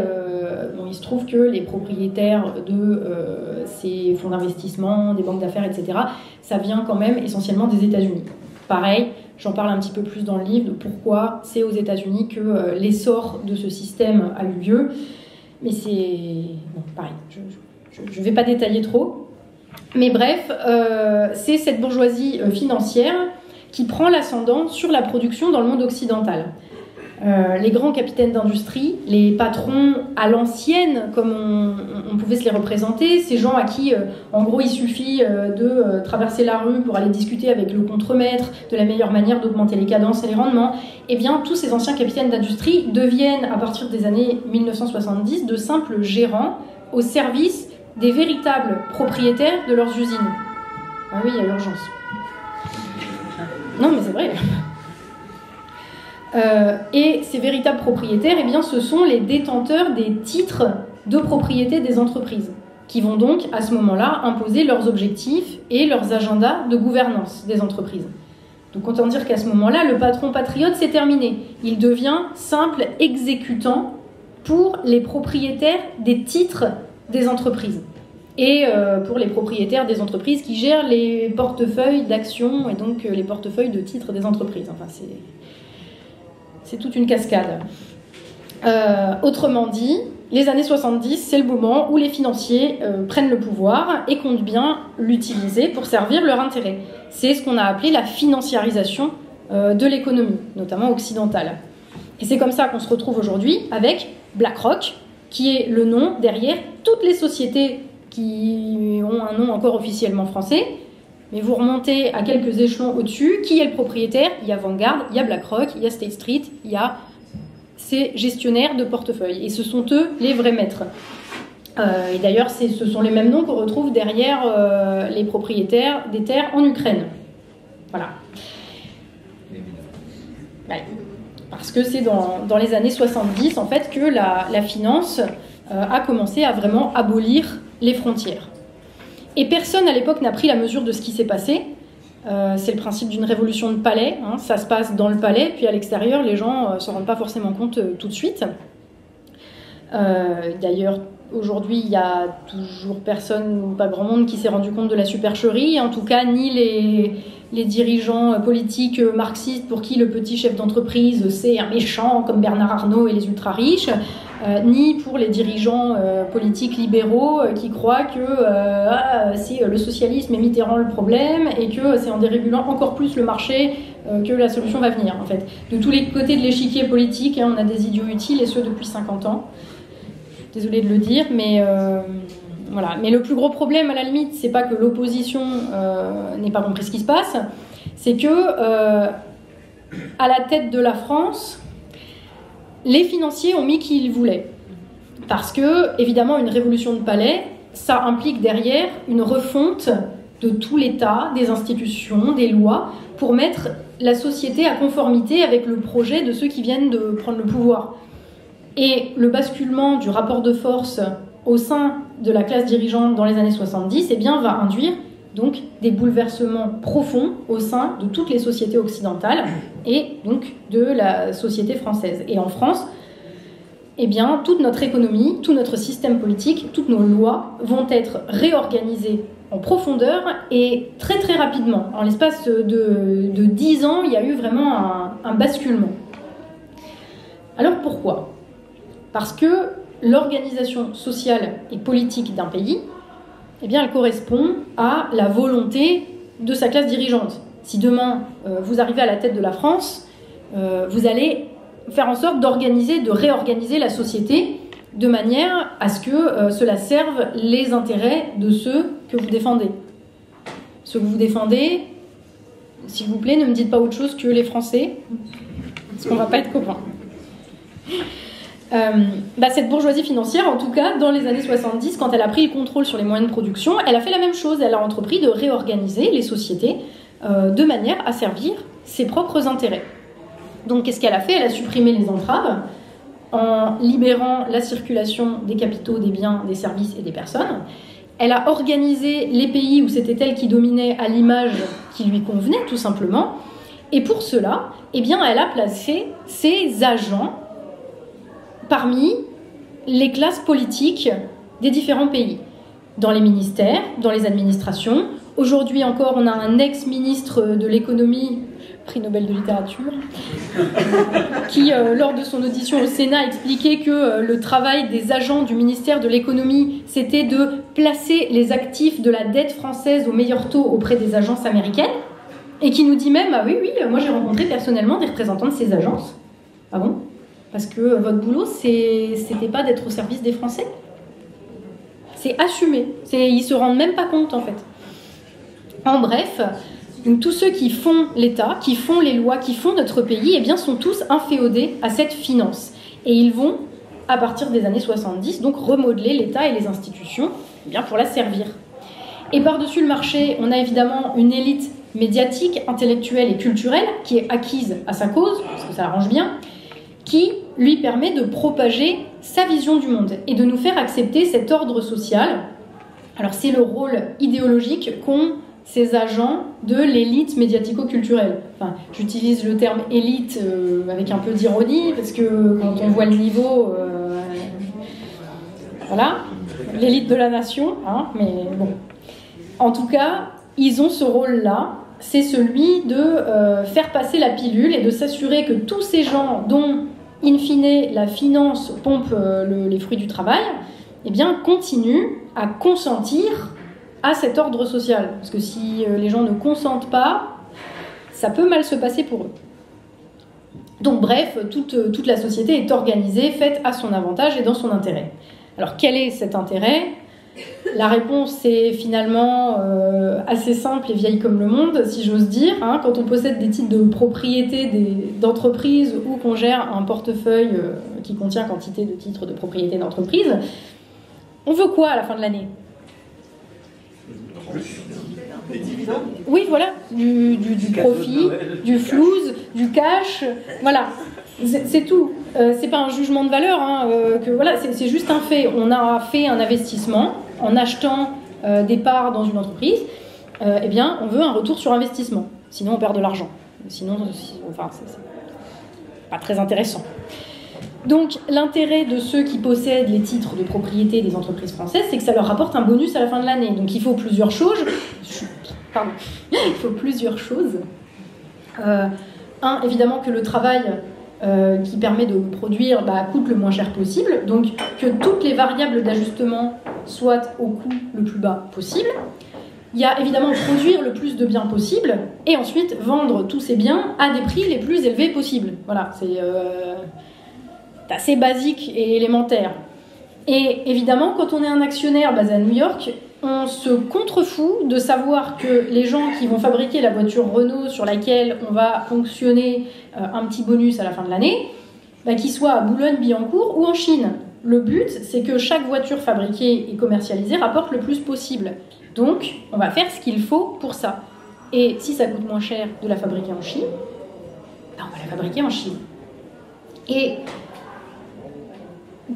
il se trouve que les propriétaires de ces fonds d'investissement, des banques d'affaires, etc., ça vient quand même essentiellement des États-Unis. Pareil, j'en parle un petit peu plus dans le livre de pourquoi c'est aux États-Unis que l'essor de ce système a eu lieu. Mais c'est... Bon, pareil, je ne vais pas détailler trop. Mais bref, c'est cette bourgeoisie financière qui prend l'ascendant sur la production dans le monde occidental. Les grands capitaines d'industrie, les patrons à l'ancienne, comme on pouvait se les représenter, ces gens à qui, en gros, il suffit de traverser la rue pour aller discuter avec le contremaître de la meilleure manière d'augmenter les cadences et les rendements, eh bien, tous ces anciens capitaines d'industrie deviennent, à partir des années 1970, de simples gérants au service des véritables propriétaires de leurs usines. Ah oui, il y a l'urgence. Non, mais c'est vrai. Et ces véritables propriétaires, eh bien, ce sont les détenteurs des titres de propriété des entreprises, qui vont donc, à ce moment-là, imposer leurs objectifs et leurs agendas de gouvernance des entreprises. Donc, autant dire qu'à ce moment-là, le patron patriote, c'est terminé. Il devient simple exécutant pour les propriétaires des titres des entreprises. Et pour les propriétaires des entreprises qui gèrent les portefeuilles d'actions et donc les portefeuilles de titres des entreprises. Enfin, c'est toute une cascade. Autrement dit, les années 70, c'est le moment où les financiers prennent le pouvoir et comptent bien l'utiliser pour servir leur intérêt. C'est ce qu'on a appelé la financiarisation de l'économie, notamment occidentale. Et c'est comme ça qu'on se retrouve aujourd'hui avec BlackRock, qui est le nom derrière toutes les sociétés qui ont un nom encore officiellement français. Mais vous remontez à quelques échelons au-dessus, qui est le propriétaire? Il y a Vanguard, il y a BlackRock, il y a State Street, il y a ces gestionnaires de portefeuille. Et ce sont eux les vrais maîtres. Et d'ailleurs, ce sont les mêmes noms qu'on retrouve derrière les propriétaires des terres en Ukraine. Voilà. Ouais. Parce que c'est dans les années 70, en fait, que la finance a commencé à vraiment abolir les frontières. Et personne à l'époque n'a pris la mesure de ce qui s'est passé. C'est le principe d'une révolution de palais. Ça se passe dans le palais, puis à l'extérieur, les gens ne s'en rendent pas forcément compte tout de suite. D'ailleurs, aujourd'hui, il n'y a toujours personne, pas grand monde, qui s'est rendu compte de la supercherie. En tout cas, ni les dirigeants politiques marxistes pour qui le petit chef d'entreprise, c'est un méchant comme Bernard Arnault et les ultra-riches, ni pour les dirigeants politiques libéraux qui croient que c'est le socialisme et Mitterrand le problème et que c'est en dérégulant encore plus le marché que la solution va venir. En fait, de tous les côtés de l'échiquier politique, on a des idiots utiles et ce depuis 50 ans. Désolée de le dire, mais voilà. Mais le plus gros problème, à la limite, c'est pas que l'opposition n'ait pas compris ce qui se passe, c'est que à la tête de la France, les financiers ont mis qui ils voulaient. Parce que, évidemment, une révolution de palais, ça implique derrière une refonte de tout l'État, des institutions, des lois, pour mettre la société à conformité avec le projet de ceux qui viennent de prendre le pouvoir. Et le basculement du rapport de force au sein de la classe dirigeante dans les années 70, eh bien, va induire donc des bouleversements profonds au sein de toutes les sociétés occidentales et donc de la société française. Et en France, eh bien, toute notre économie, tout notre système politique, toutes nos lois vont être réorganisées en profondeur et très très rapidement. En l'espace de 10 ans, il y a eu vraiment un basculement. Alors pourquoi ? Parce que l'organisation sociale et politique d'un pays, eh bien, elle correspond à la volonté de sa classe dirigeante. Si demain, vous arrivez à la tête de la France, vous allez faire en sorte d'organiser, de réorganiser la société de manière à ce que cela serve les intérêts de ceux que vous défendez. Ceux que vous défendez, s'il vous plaît, ne me dites pas autre chose que les Français, parce qu'on ne va pas être copains. Cette bourgeoisie financière, en tout cas, dans les années 70, quand elle a pris le contrôle sur les moyens de production, elle a fait la même chose. Elle a entrepris de réorganiser les sociétés de manière à servir ses propres intérêts. Donc, qu'est-ce qu'elle a fait ? Elle a supprimé les entraves en libérant la circulation des capitaux, des biens, des services et des personnes. Elle a organisé les pays où c'était elle qui dominait à l'image qui lui convenait, tout simplement. Et pour cela, eh bien, elle a placé ses agents parmi les classes politiques des différents pays, dans les ministères, dans les administrations. Aujourd'hui encore, on a un ex-ministre de l'économie, prix Nobel de littérature, qui, lors de son audition au Sénat, expliquait que le travail des agents du ministère de l'économie, c'était de placer les actifs de la dette française au meilleur taux auprès des agences américaines, et qui nous dit même, ah oui, moi j'ai rencontré personnellement des représentants de ces agences. Ah bon ? Parce que votre boulot, c'était pas d'être au service des Français. C'est assumé. Ils se rendent même pas compte, en fait. En bref, donc, tous ceux qui font l'État, qui font les lois, qui font notre pays, eh bien, sont tous inféodés à cette finance. Et ils vont, à partir des années 70, donc remodeler l'État et les institutions eh bien, pour la servir. Et par-dessus le marché, on a évidemment une élite médiatique, intellectuelle et culturelle qui est acquise à sa cause, parce que ça arrange bien, qui lui permet de propager sa vision du monde et de nous faire accepter cet ordre social. Alors c'est le rôle idéologique qu'ont ces agents de l'élite médiatico-culturelle. Enfin, j'utilise le terme élite avec un peu d'ironie, parce que quand on voit le niveau, voilà, l'élite de la nation, hein, mais bon. En tout cas, ils ont ce rôle-là, c'est celui de faire passer la pilule et de s'assurer que tous ces gens dont in fine, la finance pompe les fruits du travail, eh bien, continue à consentir à cet ordre social. Parce que si les gens ne consentent pas, ça peut mal se passer pour eux. Donc bref, toute la société est organisée, faite à son avantage et dans son intérêt. Alors quel est cet intérêt ? La réponse est finalement assez simple et vieille comme le monde, si j'ose dire. Hein, quand on possède des titres de propriété d'entreprise ou qu'on gère un portefeuille qui contient quantité de titres de propriété d'entreprise, on veut quoi à la fin de l'année ? Des dividendes ? Oui, voilà, du profit, du flouze, du cash, voilà. C'est tout. C'est pas un jugement de valeur, hein, que voilà, c'est juste un fait. On a fait un investissement en achetant des parts dans une entreprise. Eh bien, on veut un retour sur investissement. Sinon, on perd de l'argent. Sinon, enfin, c'est pas très intéressant. Donc, l'intérêt de ceux qui possèdent les titres de propriété des entreprises françaises, c'est que ça leur rapporte un bonus à la fin de l'année. Donc, il faut plusieurs choses. Pardon. Il faut plusieurs choses. Un, évidemment, que le travail qui permet de produire coûte le moins cher possible, donc que toutes les variables d'ajustement soient au coût le plus bas possible. Il y a évidemment produire le plus de biens possible et ensuite vendre tous ces biens à des prix les plus élevés possibles. Voilà, c'est assez basique et élémentaire. Et évidemment, quand on est un actionnaire basé à New York, on se contrefout de savoir que les gens qui vont fabriquer la voiture Renault sur laquelle on va fonctionner un petit bonus à la fin de l'année, qu'ils soient à Boulogne-Billancourt ou en Chine. Le but, c'est que chaque voiture fabriquée et commercialisée rapporte le plus possible. Donc, on va faire ce qu'il faut pour ça. Et si ça coûte moins cher de la fabriquer en Chine, on va la fabriquer en Chine. Et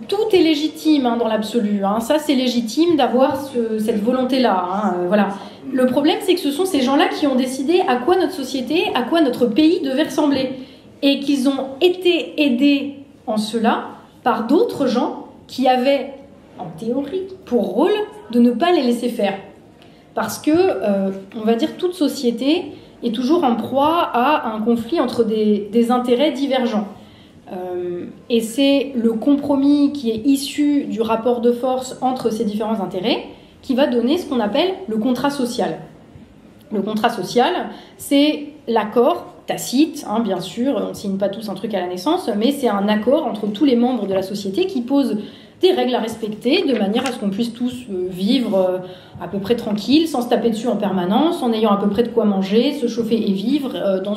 tout est légitime dans l'absolu. Ça, c'est légitime d'avoir cette volonté-là. Voilà. Le problème, c'est que ce sont ces gens-là qui ont décidé à quoi notre société, à quoi notre pays devait ressembler. Et qu'ils ont été aidés en cela par d'autres gens qui avaient, en théorie, pour rôle de ne pas les laisser faire. Parce que, on va dire, toute société est toujours en proie à un conflit entre des intérêts divergents. Et c'est le compromis qui est issu du rapport de force entre ces différents intérêts qui va donner ce qu'on appelle le contrat social. Le contrat social, c'est l'accord tacite, bien sûr, on ne signe pas tous un truc à la naissance, mais c'est un accord entre tous les membres de la société qui pose des règles à respecter de manière à ce qu'on puisse tous vivre à peu près tranquille, sans se taper dessus en permanence, en ayant à peu près de quoi manger, se chauffer et vivre dans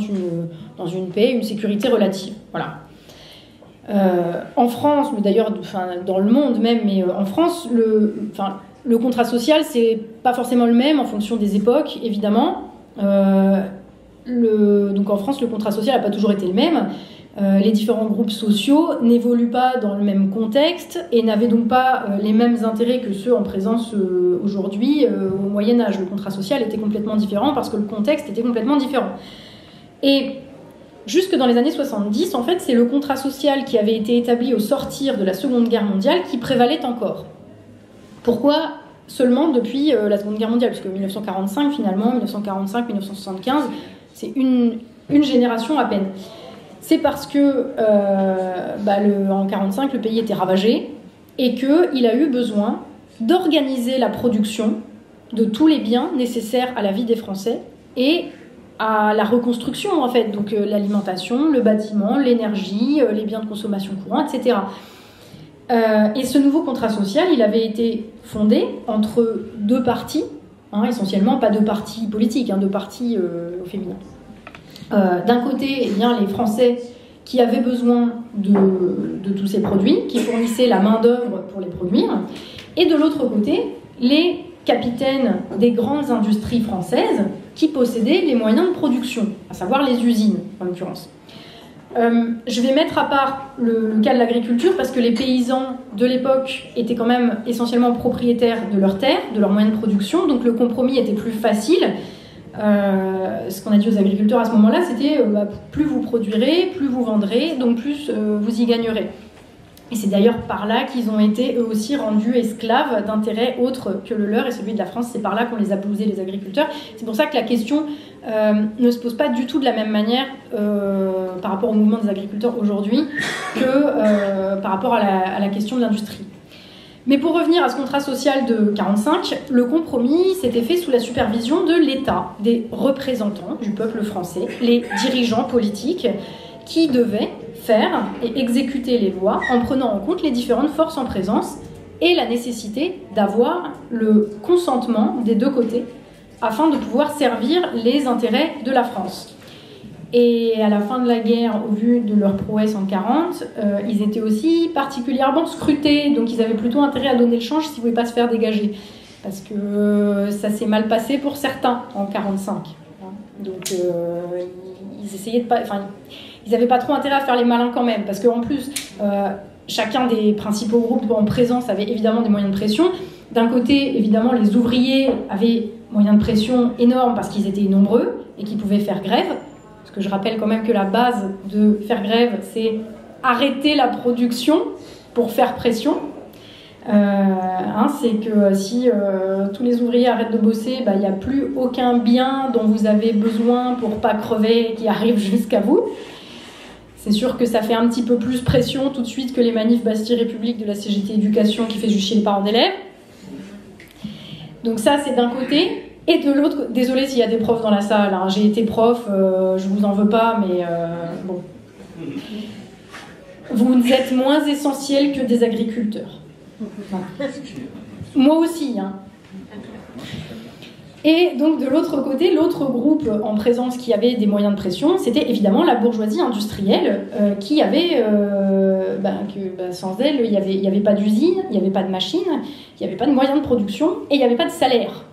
une paix, une sécurité relative. Voilà. En France, mais d'ailleurs dans le monde même, mais en France, le contrat social, c'est pas forcément le même en fonction des époques, évidemment. Donc en France, le contrat social n'a pas toujours été le même. Les différents groupes sociaux n'évoluent pas dans le même contexte et n'avaient donc pas les mêmes intérêts que ceux en présence aujourd'hui au Moyen-Âge. Le contrat social était complètement différent parce que le contexte était complètement différent. Et jusque dans les années 70, en fait, c'est le contrat social qui avait été établi au sortir de la Seconde Guerre mondiale qui prévalait encore. Pourquoi seulement depuis la Seconde Guerre mondiale? Parce que 1945, finalement, 1945-1975, c'est une génération à peine. C'est parce que en 1945, le pays était ravagé et qu'il a eu besoin d'organiser la production de tous les biens nécessaires à la vie des Français et à la reconstruction, en fait. Donc l'alimentation, le bâtiment, l'énergie, les biens de consommation courante, etc. Et ce nouveau contrat social, il avait été fondé entre deux partis, essentiellement pas deux partis politiques, deux partis au féminin. D'un côté, les Français qui avaient besoin de tous ces produits, qui fournissaient la main-d'œuvre pour les produire, et de l'autre côté, les capitaines des grandes industries françaises qui possédaient les moyens de production, à savoir les usines, en l'occurrence. Je vais mettre à part le cas de l'agriculture parce que les paysans de l'époque étaient quand même essentiellement propriétaires de leurs terres, de leurs moyens de production, donc le compromis était plus facile. Ce qu'on a dit aux agriculteurs à ce moment-là, c'était plus vous produirez, plus vous vendrez, donc plus vous y gagnerez. Et c'est d'ailleurs par là qu'ils ont été eux aussi rendus esclaves d'intérêts autres que le leur et celui de la France. C'est par là qu'on les a blousés, les agriculteurs. C'est pour ça que la question ne se pose pas du tout de la même manière par rapport au mouvement des agriculteurs aujourd'hui que par rapport à la question de l'industrie. Mais pour revenir à ce contrat social de 1945, le compromis s'était fait sous la supervision de l'État, des représentants du peuple français, les dirigeants politiques, qui devaient faire et exécuter les lois en prenant en compte les différentes forces en présence et la nécessité d'avoir le consentement des deux côtés afin de pouvoir servir les intérêts de la France. Et à la fin de la guerre, au vu de leur prouesse en 1940, ils étaient aussi particulièrement scrutés, donc ils avaient plutôt intérêt à donner le change s'ils ne pouvaient pas se faire dégager. Parce que ça s'est mal passé pour certains en 1945. Donc ils essayaient de pas... Ils n'avaient pas trop intérêt à faire les malins quand même, parce qu'en plus, chacun des principaux groupes en présence avait évidemment des moyens de pression. D'un côté, évidemment, les ouvriers avaient moyens de pression énormes parce qu'ils étaient nombreux et qu'ils pouvaient faire grève. Parce que je rappelle quand même que la base de faire grève, c'est arrêter la production pour faire pression. C'est que si tous les ouvriers arrêtent de bosser, il n'y a plus aucun bien dont vous avez besoin pour pas crever qui arrive jusqu'à vous. C'est sûr que ça fait un petit peu plus pression tout de suite que les manifs Bastille République de la CGT Éducation qui fait juste chier les parents d'élèves. Donc ça, c'est d'un côté. Et de l'autre, désolé s'il y a des profs dans la salle, j'ai été prof, je vous en veux pas, mais bon. Vous êtes moins essentiels que des agriculteurs. Voilà. Moi aussi, Et donc de l'autre côté, l'autre groupe en présence qui avait des moyens de pression, c'était évidemment la bourgeoisie industrielle qui avait, sans elle, il n'y avait pas d'usine, il n'y avait pas de machine, il n'y avait pas de moyens de production et il n'y avait pas de salaire.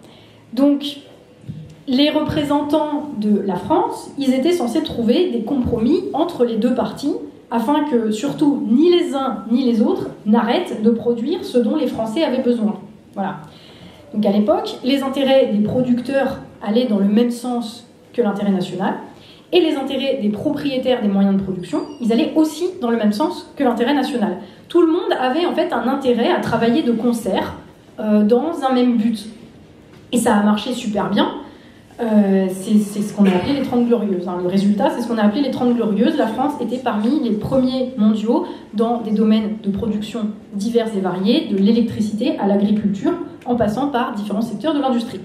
Donc les représentants de la France, ils étaient censés trouver des compromis entre les deux parties afin que surtout ni les uns ni les autres n'arrêtent de produire ce dont les Français avaient besoin. Voilà. Donc à l'époque, les intérêts des producteurs allaient dans le même sens que l'intérêt national, et les intérêts des propriétaires des moyens de production, ils allaient aussi dans le même sens que l'intérêt national. Tout le monde avait en fait un intérêt à travailler de concert dans un même but. Et ça a marché super bien. C'est ce qu'on a appelé les 30 Glorieuses. Le résultat, c'est ce qu'on a appelé les 30 Glorieuses. La France était parmi les premiers mondiaux dans des domaines de production divers et variés, de l'électricité à l'agriculture, en passant par différents secteurs de l'industrie.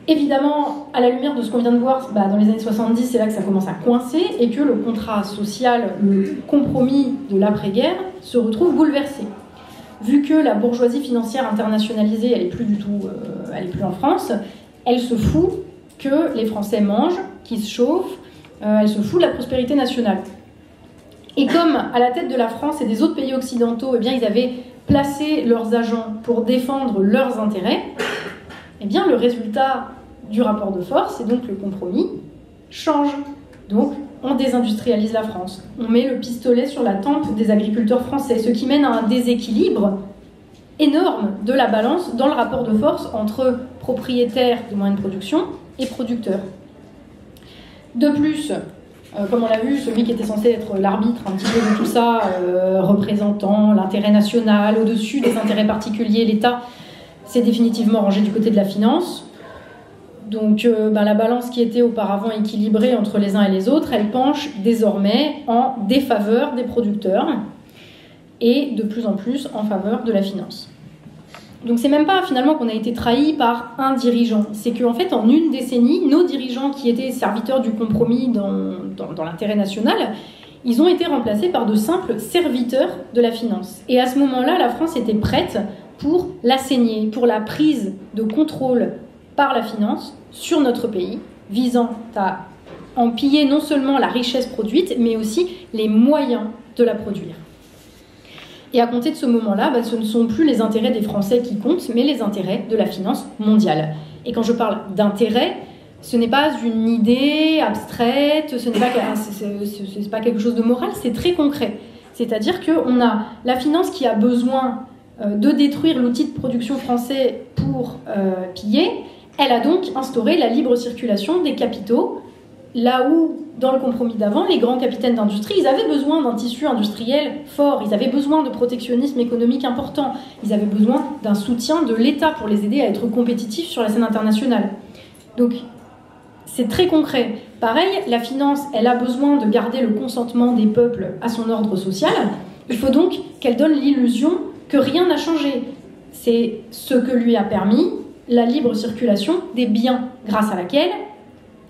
Évidemment, à la lumière de ce qu'on vient de voir, dans les années 70, c'est là que ça commence à coincer et que le contrat social, le compromis de l'après-guerre, se retrouve bouleversé. Vu que la bourgeoisie financière internationalisée, elle n'est plus du tout, elle n'est plus en France, elle se fout que les Français mangent, qu'ils se chauffent, elle se fout de la prospérité nationale. Et comme à la tête de la France et des autres pays occidentaux, eh bien, ils avaient placé leurs agents pour défendre leurs intérêts, eh bien, le résultat du rapport de force, et donc le compromis, change. Donc, on désindustrialise la France. On met le pistolet sur la tempe des agriculteurs français, ce qui mène à un déséquilibre énorme de la balance dans le rapport de force entre propriétaires des moyens de production et producteurs. De plus, comme on l'a vu, celui qui était censé être l'arbitre un petit peu de tout ça, représentant l'intérêt national au-dessus des intérêts particuliers, l'État, s'est définitivement rangé du côté de la finance. Donc la balance qui était auparavant équilibrée entre les uns et les autres, elle penche désormais en défaveur des producteurs et de plus en plus en faveur de la finance. Donc c'est même pas finalement qu'on a été trahi par un dirigeant, c'est qu'en fait en une décennie, nos dirigeants qui étaient serviteurs du compromis dans l'intérêt national, ils ont été remplacés par de simples serviteurs de la finance. Et à ce moment-là, la France était prête pour l'assainir, pour la prise de contrôle par la finance sur notre pays, visant à en piller non seulement la richesse produite, mais aussi les moyens de la produire. Et à compter de ce moment-là, ce ne sont plus les intérêts des Français qui comptent, mais les intérêts de la finance mondiale. Et quand je parle d'intérêt, ce n'est pas une idée abstraite, ce n'est pas quelque chose de moral, c'est très concret. C'est-à-dire qu'on a la finance qui a besoin de détruire l'outil de production français pour piller. Elle a donc instauré la libre circulation des capitaux, là où, dans le compromis d'avant, les grands capitaines d'industrie, ils avaient besoin d'un tissu industriel fort, ils avaient besoin de protectionnisme économique important, ils avaient besoin d'un soutien de l'État pour les aider à être compétitifs sur la scène internationale. Donc, c'est très concret. Pareil, la finance, elle a besoin de garder le consentement des peuples à son ordre social. Il faut donc qu'elle donne l'illusion que rien n'a changé. C'est ce que lui a permis la libre circulation des biens, grâce à laquelle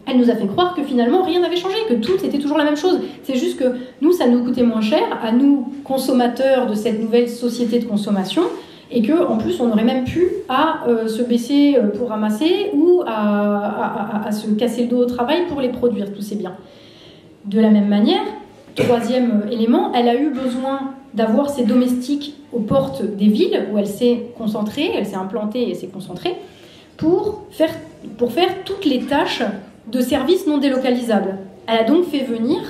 elle nous a fait croire que finalement rien n'avait changé, que tout était toujours la même chose. C'est juste que nous, ça nous coûtait moins cher, à nous, consommateurs de cette nouvelle société de consommation, et qu'en plus, on aurait même pu se baisser pour ramasser ou à se casser le dos au travail pour les produire, tous ces biens. De la même manière, troisième élément, elle a eu besoin d'avoir ses domestiques aux portes des villes où elle s'est concentrée, elle s'est implantée et s'est concentrée, pour faire toutes les tâches de services non délocalisables. Elle a donc fait venir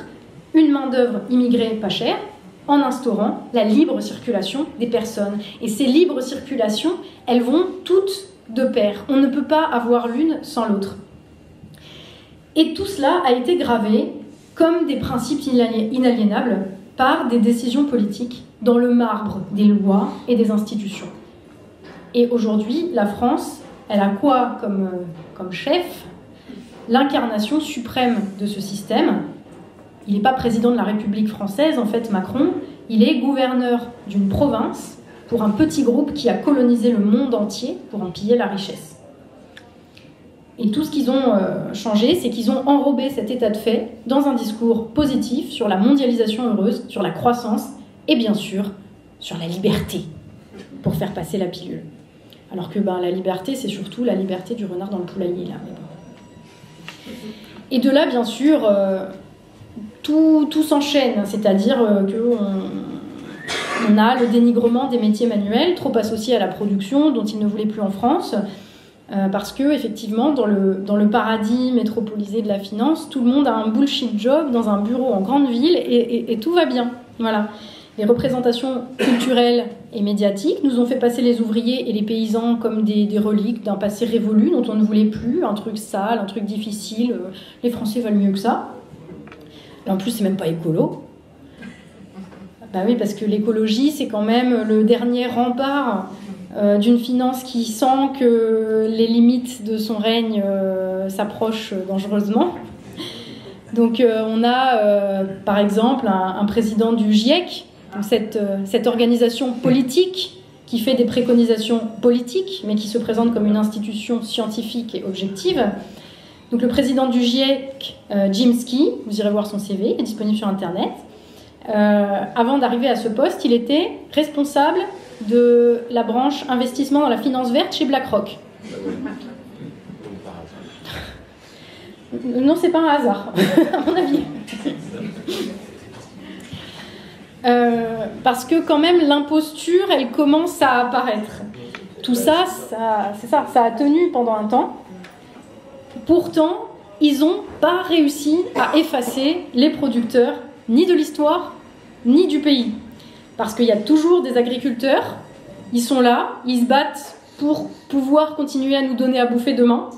une main-d'œuvre immigrée pas chère en instaurant la libre circulation des personnes. Et ces libres circulations, elles vont toutes de pair. On ne peut pas avoir l'une sans l'autre. Et tout cela a été gravé comme des principes inaliénables par des décisions politiques dans le marbre des lois et des institutions. Et aujourd'hui, la France, elle a quoi comme chef ? L'incarnation suprême de ce système. Il n'est pas président de la République française, en fait, Macron. Il est gouverneur d'une province pour un petit groupe qui a colonisé le monde entier pour en piller la richesse. Et tout ce qu'ils ont changé, c'est qu'ils ont enrobé cet état de fait dans un discours positif sur la mondialisation heureuse, sur la croissance et bien sûr sur la liberté, pour faire passer la pilule. Alors que la liberté, c'est surtout la liberté du renard dans le poulailler, là. Mais bon. Et de là, bien sûr, tout s'enchaîne, c'est-à-dire qu'on a le dénigrement des métiers manuels, trop associés à la production, dont ils ne voulaient plus en France. Parce que effectivement, dans le paradis métropolisé de la finance, tout le monde a un bullshit job dans un bureau en grande ville et tout va bien. Voilà. Les représentations culturelles et médiatiques nous ont fait passer les ouvriers et les paysans comme des reliques d'un passé révolu dont on ne voulait plus, un truc sale, un truc difficile. Les Français valent mieux que ça. Et en plus, c'est même pas écolo. Bah oui, parce que l'écologie, c'est quand même le dernier rempart d'une finance qui sent que les limites de son règne s'approchent dangereusement. Donc on a par exemple un président du GIEC, donc cette organisation politique qui fait des préconisations politiques, mais qui se présente comme une institution scientifique et objective. Donc le président du GIEC, Jim Ski, vous irez voir son CV, il est disponible sur Internet. Avant d'arriver à ce poste, il était responsable de la branche investissement dans la finance verte chez BlackRock. Non, c'est pas un hasard, à mon avis. Parce que quand même, l'imposture, elle commence à apparaître. Tout ça, ça a tenu pendant un temps. Pourtant, ils n'ont pas réussi à effacer les producteurs, ni de l'histoire, ni du pays. Parce qu'il y a toujours des agriculteurs, ils sont là, ils se battent pour pouvoir continuer à nous donner à bouffer demain.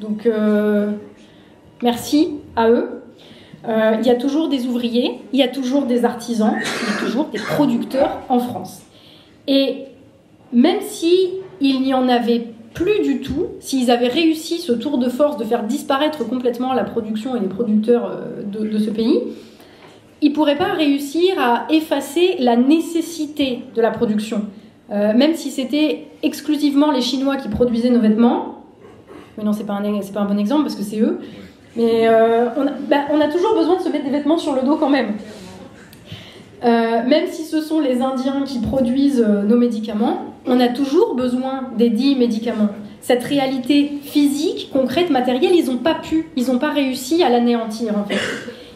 Donc, merci à eux. Il y a toujours des ouvriers, il y a toujours des artisans, il y a toujours des producteurs en France. Et même s'il n'y en avait plus du tout, s'ils avaient réussi ce tour de force de faire disparaître complètement la production et les producteurs de ce pays, ils ne pourraient pas réussir à effacer la nécessité de la production. Même si c'était exclusivement les Chinois qui produisaient nos vêtements. Mais non, c'est pas un bon exemple parce que c'est eux. Mais on a toujours besoin de se mettre des vêtements sur le dos quand même. Même si ce sont les Indiens qui produisent nos médicaments, on a toujours besoin des dits médicaments. Cette réalité physique, concrète, matérielle, ils n'ont pas réussi à l'anéantir en fait.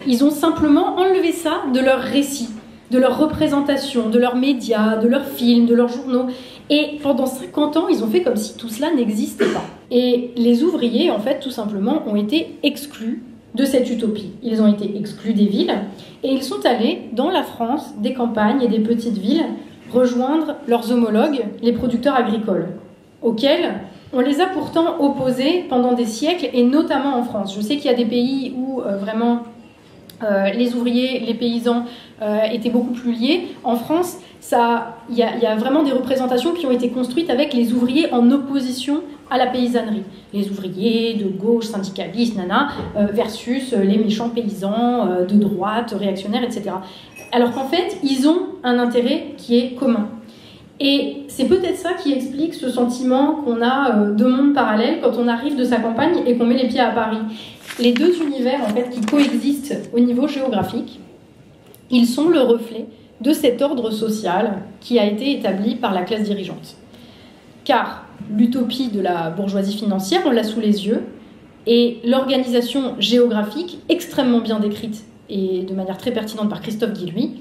Ils ont simplement enlevé ça de leur récit, de leur représentation, de leurs médias, de leurs films, de leurs journaux. Et pendant 50 ans, ils ont fait comme si tout cela n'existait pas. Et les ouvriers, en fait, tout simplement, ont été exclus de cette utopie. Ils ont été exclus des villes et ils sont allés dans la France, des campagnes et des petites villes, rejoindre leurs homologues, les producteurs agricoles, auxquels on les a pourtant opposés pendant des siècles, et notamment en France. Je sais qu'il y a des pays où vraiment les ouvriers, les paysans étaient beaucoup plus liés. En France, il y a vraiment des représentations qui ont été construites avec les ouvriers en opposition à la paysannerie. Les ouvriers de gauche, syndicalistes, versus les méchants paysans de droite, réactionnaires, etc. Alors qu'en fait, ils ont un intérêt qui est commun. Et c'est peut-être ça qui explique ce sentiment qu'on a de monde parallèle quand on arrive de sa campagne et qu'on met les pieds à Paris. Les deux univers en fait, qui coexistent au niveau géographique, ils sont le reflet de cet ordre social qui a été établi par la classe dirigeante. Car l'utopie de la bourgeoisie financière, on l'a sous les yeux, et l'organisation géographique, extrêmement bien décrite et de manière très pertinente par Christophe Guilluy,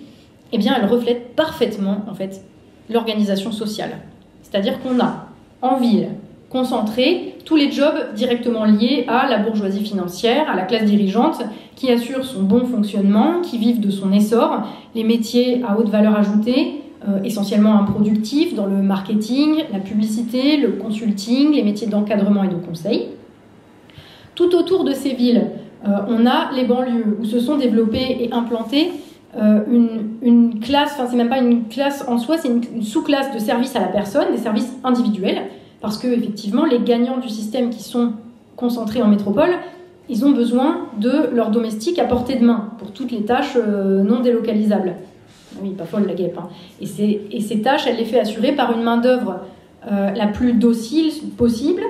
eh bien, elle reflète parfaitement en fait, l'organisation sociale. C'est-à-dire qu'on a en ville concentré tous les jobs directement liés à la bourgeoisie financière, à la classe dirigeante, qui assure son bon fonctionnement, qui vivent de son essor, les métiers à haute valeur ajoutée, essentiellement improductifs dans le marketing, la publicité, le consulting, les métiers d'encadrement et de conseil. Tout autour de ces villes, on a les banlieues où se sont développées et implantées une classe, enfin c'est même pas une classe en soi, c'est une sous-classe de services à la personne, des services individuels, parce que effectivement les gagnants du système qui sont concentrés en métropole, ils ont besoin de leurs domestiques à portée de main pour toutes les tâches non délocalisables. Oui, pas folle la guêpe. Hein. Et ces tâches, elle les fait assurer par une main-d'œuvre la plus docile possible,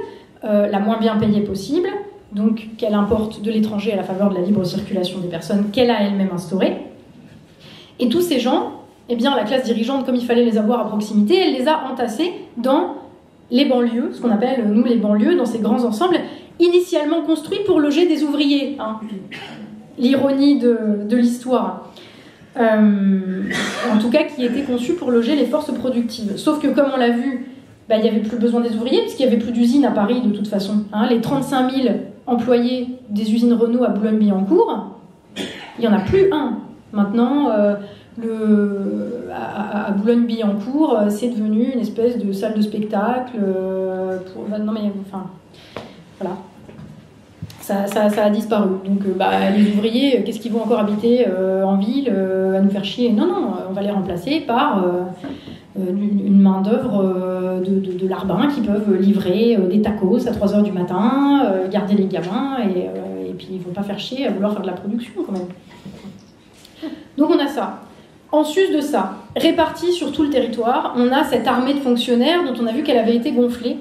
la moins bien payée possible, donc qu'elle importe de l'étranger à la faveur de la libre circulation des personnes qu'elle a elle-même instaurée. Et tous ces gens, eh bien, la classe dirigeante, comme il fallait les avoir à proximité, elle les a entassés dans les banlieues, ce qu'on appelle, nous, les banlieues, dans ces grands ensembles, initialement construits pour loger des ouvriers. Hein. L'ironie de l'histoire. En tout cas, qui étaient conçus pour loger les forces productives. Sauf que, comme on l'a vu il n'y avait plus besoin des ouvriers, parce qu'il n'y avait plus d'usines à Paris de toute façon. Hein. Les 35 000 employés des usines Renault à Boulogne-Billancourt, il n'y en a plus un. Maintenant, à Boulogne-Billancourt, c'est devenu une espèce de salle de spectacle. Non mais, enfin, voilà. Ça a disparu. Donc, les ouvriers, qu'est-ce qu'ils vont encore habiter en ville, à nous faire chier? Non, on va les remplacer par une main-d'œuvre de larbins qui peuvent livrer des tacos à 3h du matin, garder les gamins, et puis ils ne vont pas faire chier à vouloir faire de la production quand même. Donc on a ça. En sus de ça, répartis sur tout le territoire, on a cette armée de fonctionnaires dont on a vu qu'elle avait été gonflée.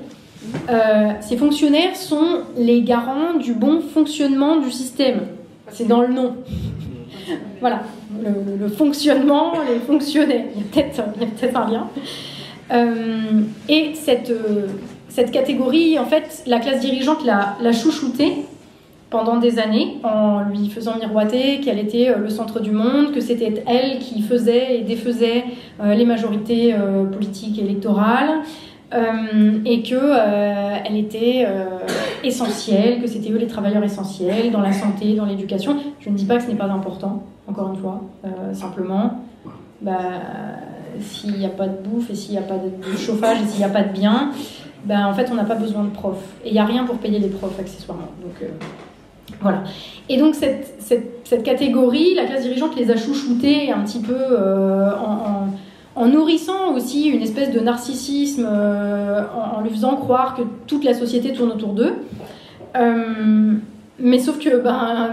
Ces fonctionnaires sont les garants du bon fonctionnement du système. C'est dans le nom. Voilà, le fonctionnement, les fonctionnaires. Il y a peut-être un lien. Et cette catégorie, en fait, la classe dirigeante l'a chouchoutée pendant des années, en lui faisant miroiter qu'elle était le centre du monde, que c'était elle qui faisait et défaisait les majorités politiques et électorales, et qu'elle était essentielle, que c'était eux les travailleurs essentiels dans la santé, dans l'éducation. Je ne dis pas que ce n'est pas important, encore une fois, simplement, s'il n'y a pas de bouffe et s'il n'y a pas de chauffage et s'il n'y a pas de biens, en fait on n'a pas besoin de profs. Et il n'y a rien pour payer les profs accessoirement. Donc, voilà. Et donc cette catégorie, la classe dirigeante les a chouchoutés un petit peu en nourrissant aussi une espèce de narcissisme, en lui faisant croire que toute la société tourne autour d'eux. Mais sauf que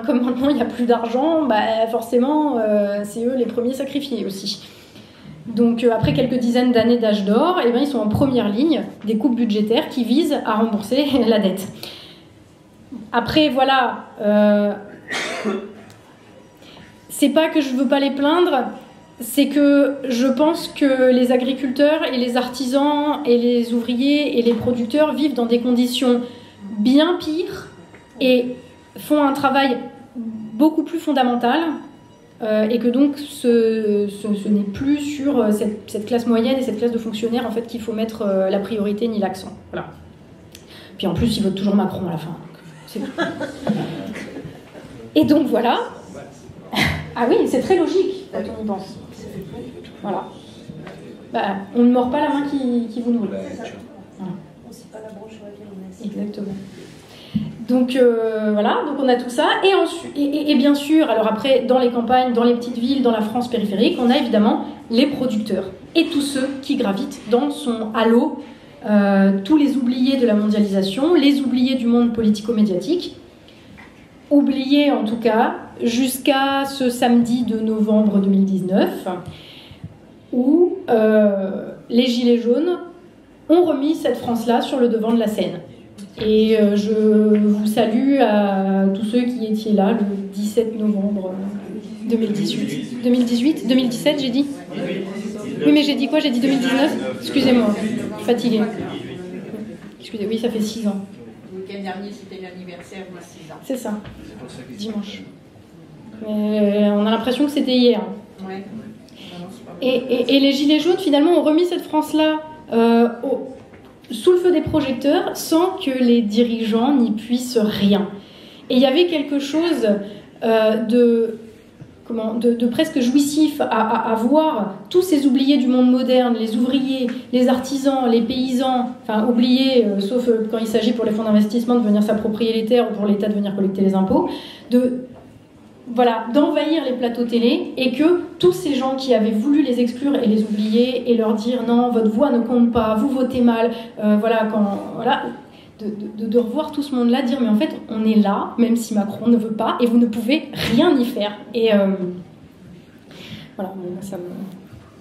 comme maintenant il n'y a plus d'argent, forcément c'est eux les premiers sacrifiés aussi. Donc après quelques dizaines d'années d'âge d'or, ils sont en première ligne des coupes budgétaires qui visent à rembourser la dette. Après, voilà, c'est pas que je veux pas les plaindre, c'est que je pense que les agriculteurs et les artisans et les ouvriers et les producteurs vivent dans des conditions bien pires et font un travail beaucoup plus fondamental, et que donc ce n'est plus sur cette classe moyenne et cette classe de fonctionnaires en fait qu'il faut mettre la priorité ni l'accent. Voilà. Puis en plus, ils votent toujours Macron à la fin. Et donc voilà. Ah oui, c'est très logique quand on y pense. Voilà. On ne mord pas la main qui vous nourrit. Voilà. On ne sait pas la branche sur laquelle on est. Exactement. Donc voilà, donc on a tout ça. Et bien sûr, alors après, dans les campagnes, dans les petites villes, dans la France périphérique, on a évidemment les producteurs et tous ceux qui gravitent dans son halo. Tous les oubliés de la mondialisation, les oubliés du monde politico-médiatique, oubliés en tout cas jusqu'à ce samedi de novembre 2019 où les Gilets jaunes ont remis cette France-là sur le devant de la scène. Et je vous salue à tous ceux qui étiez là le 17 novembre 2018. 2017 j'ai dit ? Oui, mais j'ai dit quoi? J'ai dit 2019? Excusez-moi, je suis fatiguée. Excusez, oui, ça fait 6 ans. Le week-end dernier, c'était l'anniversaire de 6 ans. C'est ça, dimanche. Mais on a l'impression que c'était hier. Ouais. Et les Gilets jaunes, finalement, ont remis cette France-là sous le feu des projecteurs sans que les dirigeants n'y puissent rien. Et il y avait quelque chose de presque jouissif à voir tous ces oubliés du monde moderne, les ouvriers, les artisans, les paysans, enfin oubliés, sauf quand il s'agit pour les fonds d'investissement de venir s'approprier les terres ou pour l'État de venir collecter les impôts, d'envahir les plateaux télé, et que tous ces gens qui avaient voulu les exclure et les oublier et leur dire non, votre voix ne compte pas, vous votez mal, de revoir tout ce monde-là, dire mais en fait on est là, même si Macron ne veut pas, et vous ne pouvez rien y faire. Et voilà,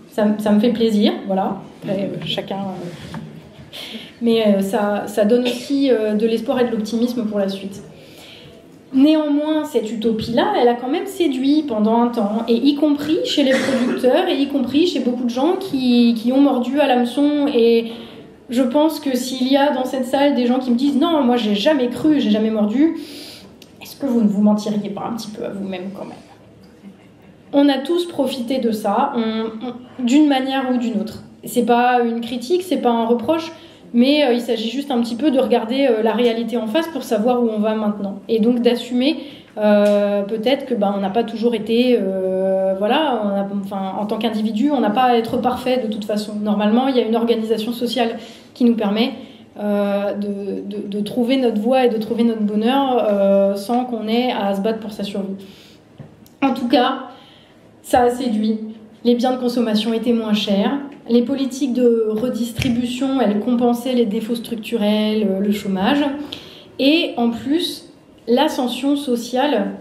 ça me fait plaisir, voilà. Après, chacun. Mais ça donne aussi de l'espoir et de l'optimisme pour la suite. Néanmoins, cette utopie-là, elle a quand même séduit pendant un temps, et y compris chez les producteurs, et y compris chez beaucoup de gens qui ont mordu à l'hameçon. Et je pense que s'il y a dans cette salle des gens qui me disent « Non, moi j'ai jamais cru, j'ai jamais mordu », est-ce que vous ne vous mentiriez pas un petit peu à vous-même quand même? On a tous profité de ça, d'une manière ou d'une autre. C'est pas une critique, c'est pas un reproche, mais il s'agit juste un petit peu de regarder la réalité en face pour savoir où on va maintenant. Et donc d'assumer peut-être que on n'a pas toujours été... en tant qu'individu, on n'a pas à être parfait de toute façon. Normalement, il y a une organisation sociale qui nous permet de trouver notre voie et de trouver notre bonheur sans qu'on ait à se battre pour sa survie. En tout cas, ça a séduit. Les biens de consommation étaient moins chers. Les politiques de redistribution, elles compensaient les défauts structurels, le chômage. Et en plus, l'ascension sociale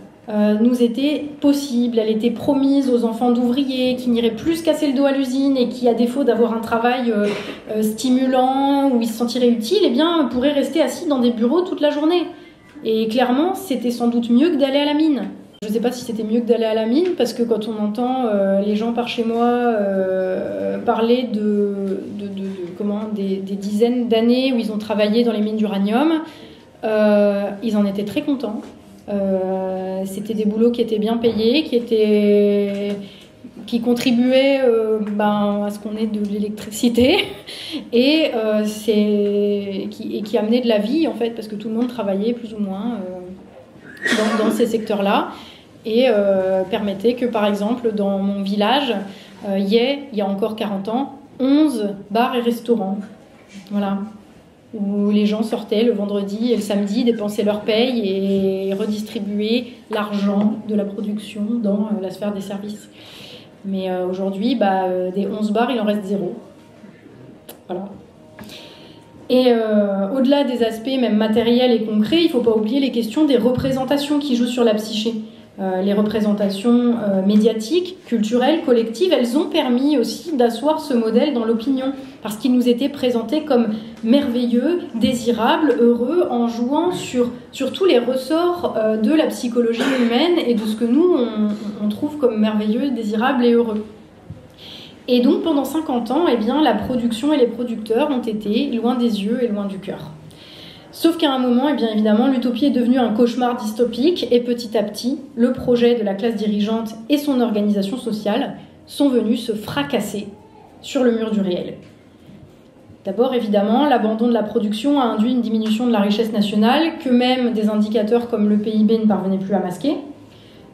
nous était possible. Elle était promise aux enfants d'ouvriers qui n'iraient plus se casser le dos à l'usine et qui, à défaut d'avoir un travail stimulant où ils se sentiraient utiles, pourraient rester assis dans des bureaux toute la journée. Et clairement, c'était sans doute mieux que d'aller à la mine. Je ne sais pas si c'était mieux que d'aller à la mine, parce que quand on entend les gens par chez moi parler des dizaines d'années où ils ont travaillé dans les mines d'uranium, ils en étaient très contents. C'était des boulots qui étaient bien payés, qui contribuaient à ce qu'on ait de l'électricité et qui amenaient de la vie en fait, parce que tout le monde travaillait plus ou moins dans ces secteurs-là et permettait que par exemple dans mon village il y a encore 40 ans 11 bars et restaurants, voilà, où les gens sortaient le vendredi et le samedi, dépensaient leur paye et redistribuaient l'argent de la production dans la sphère des services. Mais aujourd'hui, des 11 bars, il en reste 0. Voilà. Et au-delà des aspects même matériels et concrets, il ne faut pas oublier les questions des représentations qui jouent sur la psyché. Les représentations médiatiques, culturelles, collectives, elles ont permis aussi d'asseoir ce modèle dans l'opinion, parce qu'il nous était présenté comme merveilleux, désirable, heureux, en jouant sur tous les ressorts de la psychologie humaine et de ce que nous, on trouve comme merveilleux, désirable et heureux. Et donc pendant 50 ans, la production et les producteurs ont été loin des yeux et loin du cœur. Sauf qu'à un moment, évidemment, l'utopie est devenue un cauchemar dystopique et petit à petit, le projet de la classe dirigeante et son organisation sociale sont venus se fracasser sur le mur du réel. D'abord, évidemment, l'abandon de la production a induit une diminution de la richesse nationale que même des indicateurs comme le PIB ne parvenaient plus à masquer.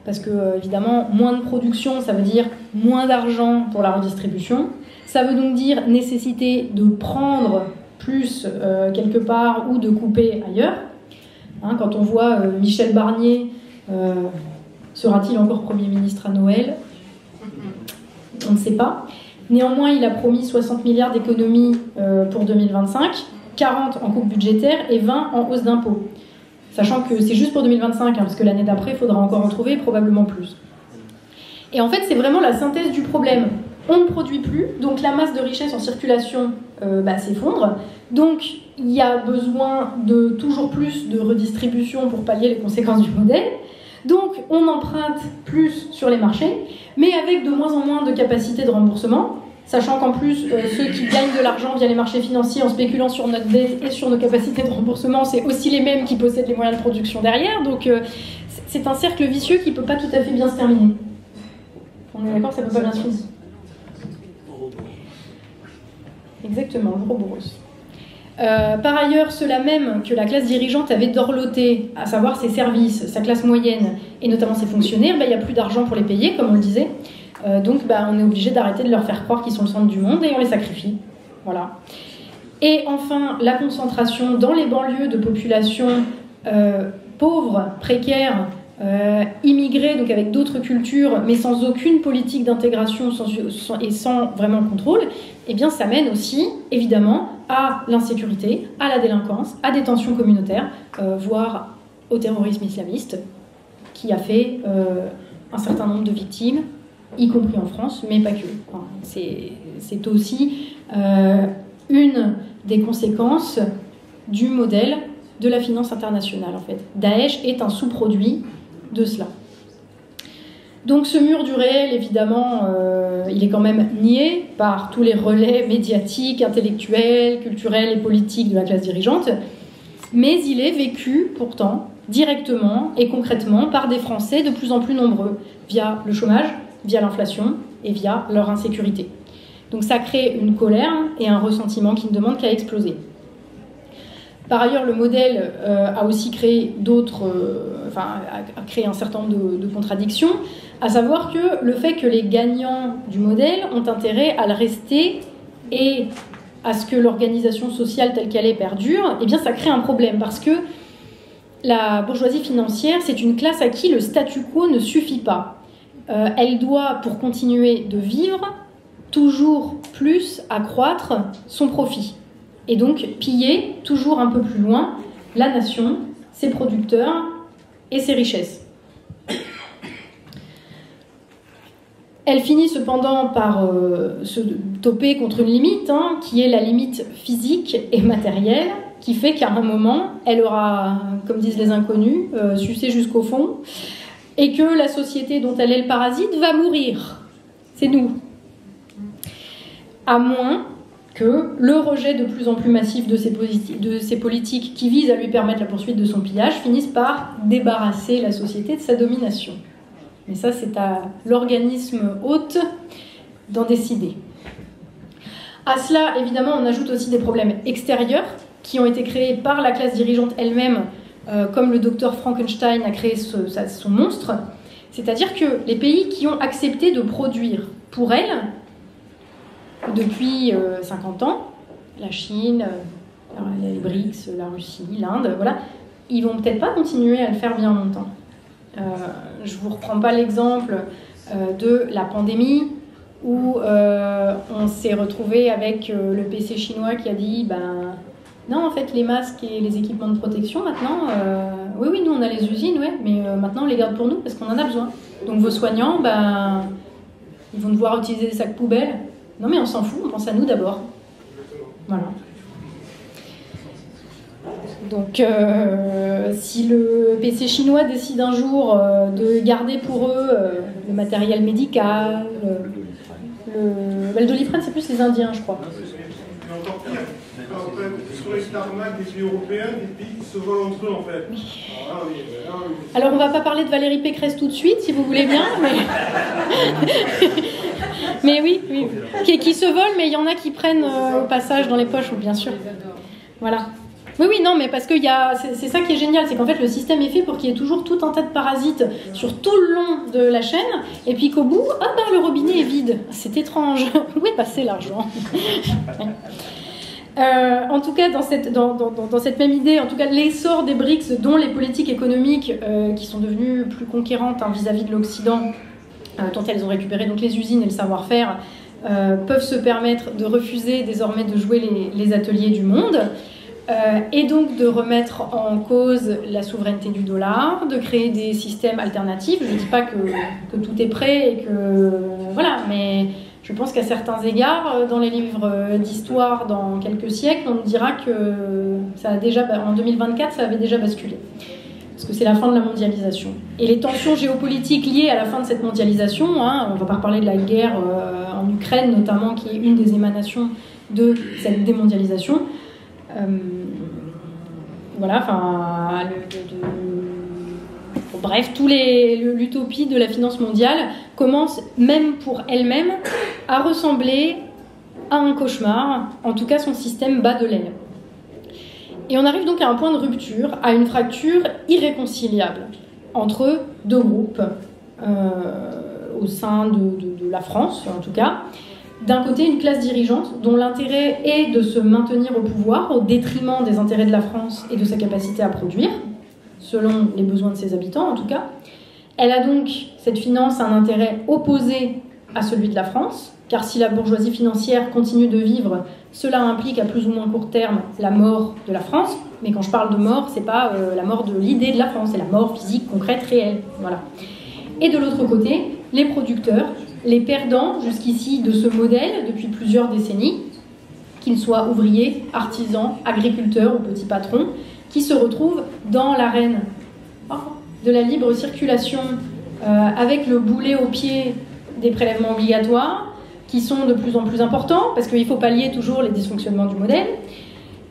Parce que, évidemment, moins de production, ça veut dire moins d'argent pour la redistribution. Ça veut donc dire nécessité de prendre plus quelque part ou de couper ailleurs. Quand on voit Michel Barnier, sera-t-il encore Premier ministre à Noël ? On ne sait pas. Néanmoins, il a promis 60 milliards d'économies pour 2025, 40 en coupe budgétaire et 20 en hausse d'impôts. Sachant que c'est juste pour 2025, parce que l'année d'après, il faudra encore en trouver, probablement plus. Et en fait, c'est vraiment la synthèse du problème. On ne produit plus, donc la masse de richesse en circulation s'effondre. Donc, il y a besoin de toujours plus de redistribution pour pallier les conséquences du modèle. Donc, on emprunte plus sur les marchés, mais avec de moins en moins de capacité de remboursement, sachant qu'en plus, ceux qui gagnent de l'argent via les marchés financiers en spéculant sur notre dette et sur nos capacités de remboursement, c'est aussi les mêmes qui possèdent les moyens de production derrière. Donc, c'est un cercle vicieux qui ne peut pas tout à fait bien se terminer. On est d'accord, ça ne peut pas bien se finir. Exactement, le Ouroboros. Par ailleurs, ceux-là même que la classe dirigeante avait dorloté, à savoir ses services, sa classe moyenne, et notamment ses fonctionnaires, il n'y a plus d'argent pour les payer, comme on le disait. Donc on est obligé d'arrêter de leur faire croire qu'ils sont le centre du monde et on les sacrifie. Voilà. Et enfin, la concentration dans les banlieues de populations pauvres, précaires, immigrés, donc avec d'autres cultures, mais sans aucune politique d'intégration et sans vraiment contrôle, ça mène aussi, évidemment, à l'insécurité, à la délinquance, à des tensions communautaires, voire au terrorisme islamiste, qui a fait un certain nombre de victimes, y compris en France, mais pas que. Enfin, c'est aussi une des conséquences du modèle de la finance internationale, en fait. Daesh est un sous-produit de cela. Donc ce mur du réel, évidemment, il est quand même nié par tous les relais médiatiques, intellectuels, culturels et politiques de la classe dirigeante, mais il est vécu pourtant directement et concrètement par des Français de plus en plus nombreux, via le chômage, via l'inflation et via leur insécurité. Donc ça crée une colère et un ressentiment qui ne demandent qu'à exploser. Par ailleurs, le modèle a aussi créé a créé un certain nombre de contradictions, à savoir que le fait que les gagnants du modèle ont intérêt à le rester et à ce que l'organisation sociale telle qu'elle est perdure, eh bien ça crée un problème, parce que la bourgeoisie financière, c'est une classe à qui le statu quo ne suffit pas. Elle doit, pour continuer de vivre, toujours plus accroître son profit. Et donc piller toujours un peu plus loin la nation, ses producteurs et ses richesses. Elle finit cependant par se toper contre une limite, qui est la limite physique et matérielle, qui fait qu'à un moment, elle aura, comme disent les inconnus, sucé jusqu'au fond, et que la société dont elle est le parasite va mourir. C'est nous. À moins que le rejet de plus en plus massif de ces politiques qui visent à lui permettre la poursuite de son pillage finisse par débarrasser la société de sa domination. Mais ça, c'est à l'organisme hôte d'en décider. À cela, évidemment, on ajoute aussi des problèmes extérieurs qui ont été créés par la classe dirigeante elle-même, comme le docteur Frankenstein a créé son monstre. C'est-à-dire que les pays qui ont accepté de produire pour elle, depuis 50 ans, la Chine, les BRICS, la Russie, l'Inde, voilà, ils vont peut-être pas continuer à le faire bien longtemps. Je vous reprends pas l'exemple de la pandémie où on s'est retrouvé avec le PC chinois qui a dit non, en fait les masques et les équipements de protection maintenant, oui nous on a les usines, ouais, mais maintenant on les garde pour nous parce qu'on en a besoin. Donc vos soignants, ils vont devoir utiliser des sacs poubelles. Non mais on s'en fout, on pense à nous d'abord. Voilà. Donc si le PC chinois décide un jour de garder pour eux le matériel médical, le Doliprane c'est plus les Indiens je crois. Mais encore pire, sur les tarmacs des pays européens, des pays qui se volent entre eux en fait. Oui. Alors on va pas parler de Valérie Pécresse tout de suite si vous voulez bien, mais oui, qui se volent, mais il y en a qui prennent au passage dans les poches, bien sûr. Voilà. Oui, non, mais parce que c'est ça qui est génial, c'est qu'en fait le système est fait pour qu'il y ait toujours tout un tas de parasites sur tout le long de la chaîne, et puis qu'au bout, le robinet est vide. C'est étrange. Où est passé l'argent? En tout cas, dans cette même idée, en tout cas, l'essor des BRICS, dont les politiques économiques qui sont devenues plus conquérantes vis-à-vis de l'Occident, dont elles ont récupéré donc les usines et le savoir-faire, peuvent se permettre de refuser désormais de jouer les ateliers du monde, et donc de remettre en cause la souveraineté du dollar, de créer des systèmes alternatifs. Je ne dis pas que tout est prêt et que voilà, mais je pense qu'à certains égards, dans les livres d'histoire, dans quelques siècles, on nous dira que ça a déjà, en 2024, ça avait déjà basculé. Parce que c'est la fin de la mondialisation. Et les tensions géopolitiques liées à la fin de cette mondialisation, on ne va pas reparler de la guerre en Ukraine notamment, qui est une des émanations de cette démondialisation. Bref, l'utopie de la finance mondiale commence, même pour elle-même, à ressembler à un cauchemar. En tout cas, son système bat de l'aile. Et on arrive donc à un point de rupture, à une fracture irréconciliable entre deux groupes au sein de la France, en tout cas. D'un côté, une classe dirigeante dont l'intérêt est de se maintenir au pouvoir au détriment des intérêts de la France et de sa capacité à produire, selon les besoins de ses habitants en tout cas. Elle a donc, cette finance, un intérêt opposé à celui de la France, car si la bourgeoisie financière continue de vivre, cela implique à plus ou moins court terme la mort de la France. Mais quand je parle de mort, c'est pas la mort de l'idée de la France, c'est la mort physique, concrète, réelle. Voilà. Et de l'autre côté, les producteurs, les perdants jusqu'ici de ce modèle depuis plusieurs décennies, qu'ils soient ouvriers, artisans, agriculteurs ou petits patrons, qui se retrouvent dans l'arène de la libre circulation avec le boulet au pied des prélèvements obligatoires qui sont de plus en plus importants parce qu'il faut pallier toujours les dysfonctionnements du modèle.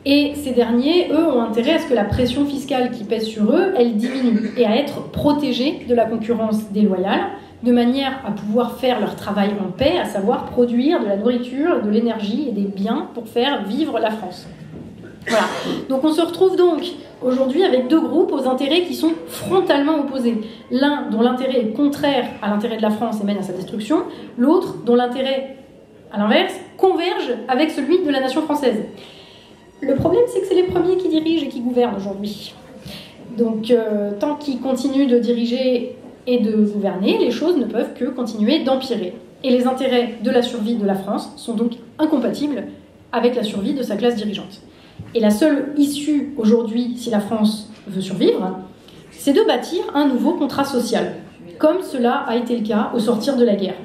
Et ces derniers, eux, ont intérêt à ce que la pression fiscale qui pèse sur eux, elle diminue et à être protégés de la concurrence déloyale de manière à pouvoir faire leur travail en paix, à savoir produire de la nourriture, de l'énergie et des biens pour faire vivre la France. Voilà. Donc on se retrouve donc aujourd'hui avec deux groupes aux intérêts qui sont frontalement opposés. L'un dont l'intérêt est contraire à l'intérêt de la France et mène à sa destruction, l'autre dont l'intérêt, à l'inverse, converge avec celui de la nation française. Le problème, c'est que c'est les premiers qui dirigent et qui gouvernent aujourd'hui. Donc tant qu'ils continuent de diriger et de gouverner, les choses ne peuvent que continuer d'empirer. Et les intérêts de la survie de la France sont donc incompatibles avec la survie de sa classe dirigeante. Et la seule issue aujourd'hui, si la France veut survivre, c'est de bâtir un nouveau contrat social, comme cela a été le cas au sortir de la guerre.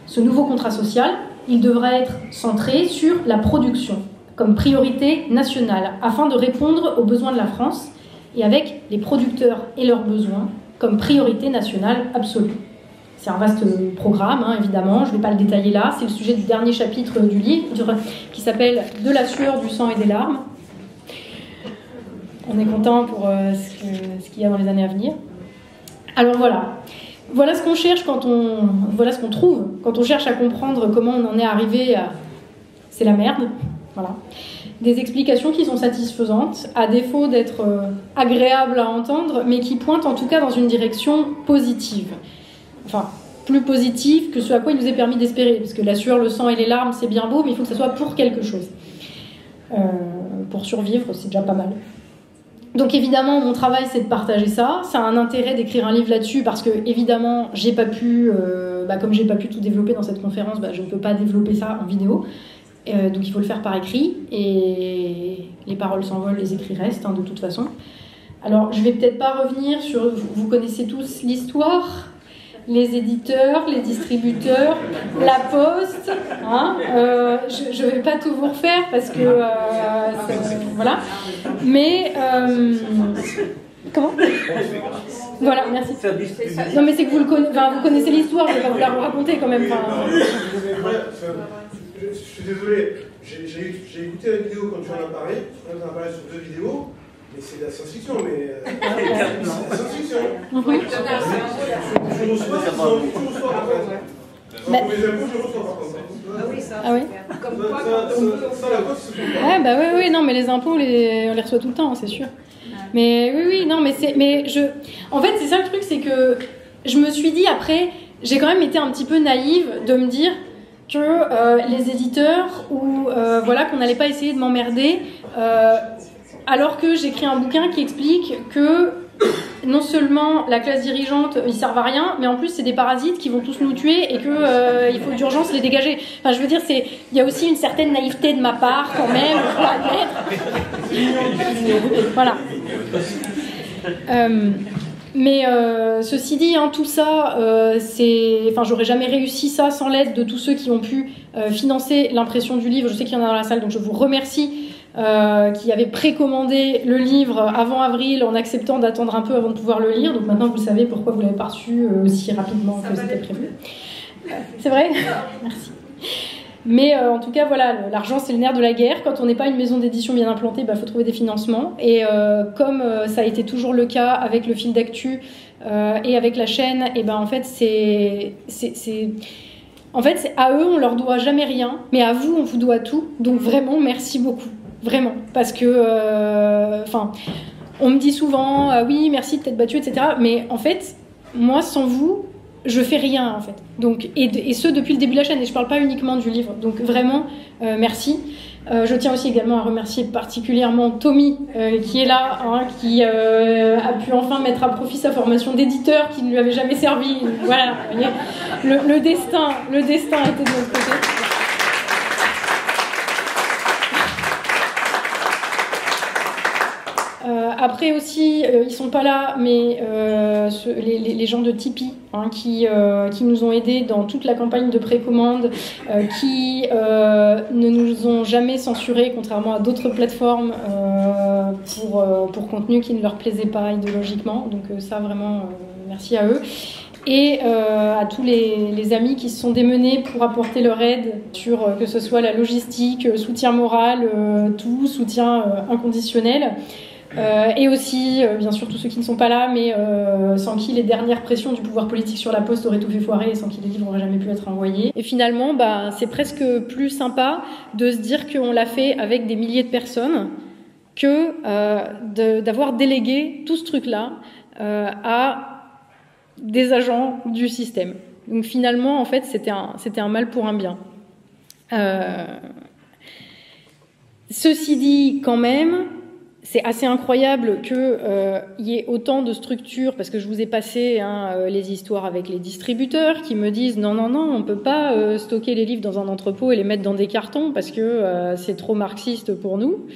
Ce nouveau contrat social, il devra être centré sur la production, comme priorité nationale, afin de répondre aux besoins de la France, et avec les producteurs et leurs besoins comme priorité nationale absolue. C'est un vaste programme, hein, évidemment, je ne vais pas le détailler là, c'est le sujet du dernier chapitre du livre, qui s'appelle « De la sueur, du sang et des larmes ». On est content pour ce qu'il y a dans les années à venir. Alors voilà ce qu'on cherche voilà ce qu'on trouve quand on cherche à comprendre comment on en est arrivé à... C'est la merde, voilà. Des explications qui sont satisfaisantes, à défaut d'être agréables à entendre, mais qui pointent en tout cas dans une direction positive. Enfin, plus positive que ce à quoi il nous est permis d'espérer, parce que la sueur, le sang et les larmes, c'est bien beau, mais il faut que ça soit pour quelque chose. Pour survivre, c'est déjà pas mal. Donc évidemment, mon travail, c'est de partager ça. Ça a un intérêt d'écrire un livre là-dessus, parce que évidemment, j'ai pas pu, comme j'ai pas pu tout développer dans cette conférence, je ne peux pas développer ça en vidéo. Donc il faut le faire par écrit, et les paroles s'envolent, les écrits restent, hein, de toute façon. Alors, je vais peut-être pas revenir sur... Vous connaissez tous l'histoire, les éditeurs, les distributeurs, la poste, hein, je vais pas tout vous refaire parce que voilà, mais comment? Voilà, merci. Non mais c'est que vous connaissez l'histoire, je vais pas vous la raconter quand même. Je suis désolé, j'ai écouté la vidéo quand tu en as parlé. Tu en as parlé sur 2 vidéos. Mais c'est de la science-fiction, mais... c'est de la science-fiction. Oui. Je reçois, en fait. Mes impôts, je reçois, par contre. Ah oui, ça. Ah oui. Comme quoi, ça, la poste, c'est Ouais, oui, non, mais les impôts, on les reçoit tout le temps, c'est sûr. Mais oui, non, mais en fait, c'est ça le truc, c'est que je me suis dit, après, j'ai quand même été un petit peu naïve de me dire que les éditeurs, ou voilà, qu'on n'allait pas essayer de m'emmerder... alors que j'écris un bouquin qui explique que non seulement la classe dirigeante, ils servent à rien, mais en plus c'est des parasites qui vont tous nous tuer et que il faut d'urgence les dégager. Enfin, je veux dire, il y a aussi une certaine naïveté de ma part quand même, je dois admettre. Voilà. Mais ceci dit, hein, tout ça, j'aurais jamais réussi ça sans l'aide de tous ceux qui ont pu financer l'impression du livre. Je sais qu'il y en a dans la salle, donc je vous remercie. Qui avait précommandé le livre avant avril en acceptant d'attendre un peu avant de pouvoir le lire. Donc maintenant vous savez pourquoi vous l'avez pas reçu aussi rapidement que c'était prévu. C'est vrai ? Merci. Mais en tout cas, voilà, l'argent c'est le nerf de la guerre. Quand on n'est pas une maison d'édition bien implantée, faut trouver des financements. Et comme ça a été toujours le cas avec le fil d'actu et avec la chaîne, et en fait en fait, à eux on leur doit jamais rien, mais à vous on vous doit tout. Donc vraiment merci beaucoup. Vraiment, parce que, on me dit souvent, oui, merci de t'être battu, etc. Mais en fait, moi, sans vous, je fais rien, en fait. Donc, et ce, depuis le début de la chaîne, et je parle pas uniquement du livre. Donc, vraiment, merci. Je tiens aussi également à remercier particulièrement Tommy, qui est là, hein, qui a pu enfin mettre à profit sa formation d'éditeur, qui ne lui avait jamais servi. Voilà, vous voyez, le destin était de notre côté. Après aussi, ils sont pas là, mais les gens de Tipeee, hein, qui nous ont aidés dans toute la campagne de précommande, qui ne nous ont jamais censurés, contrairement à d'autres plateformes, pour contenu qui ne leur plaisait pas idéologiquement. Donc ça, vraiment, merci à eux. Et à tous les amis qui se sont démenés pour apporter leur aide sur que ce soit la logistique, soutien moral, tout, soutien inconditionnel. Et aussi, bien sûr, tous ceux qui ne sont pas là, mais sans qui les dernières pressions du pouvoir politique sur la poste auraient tout fait foirer et sans qui les livres n'auraient jamais pu être envoyés. Et finalement, c'est presque plus sympa de se dire qu'on l'a fait avec des milliers de personnes que d'avoir délégué tout ce truc-là à des agents du système. Donc finalement, en fait, c'était un mal pour un bien. Ceci dit, quand même, c'est assez incroyable qu'il y ait autant de structures, parce que je vous ai passé les histoires avec les distributeurs qui me disent non, on ne peut pas stocker les livres dans un entrepôt et les mettre dans des cartons parce que c'est trop marxiste pour nous.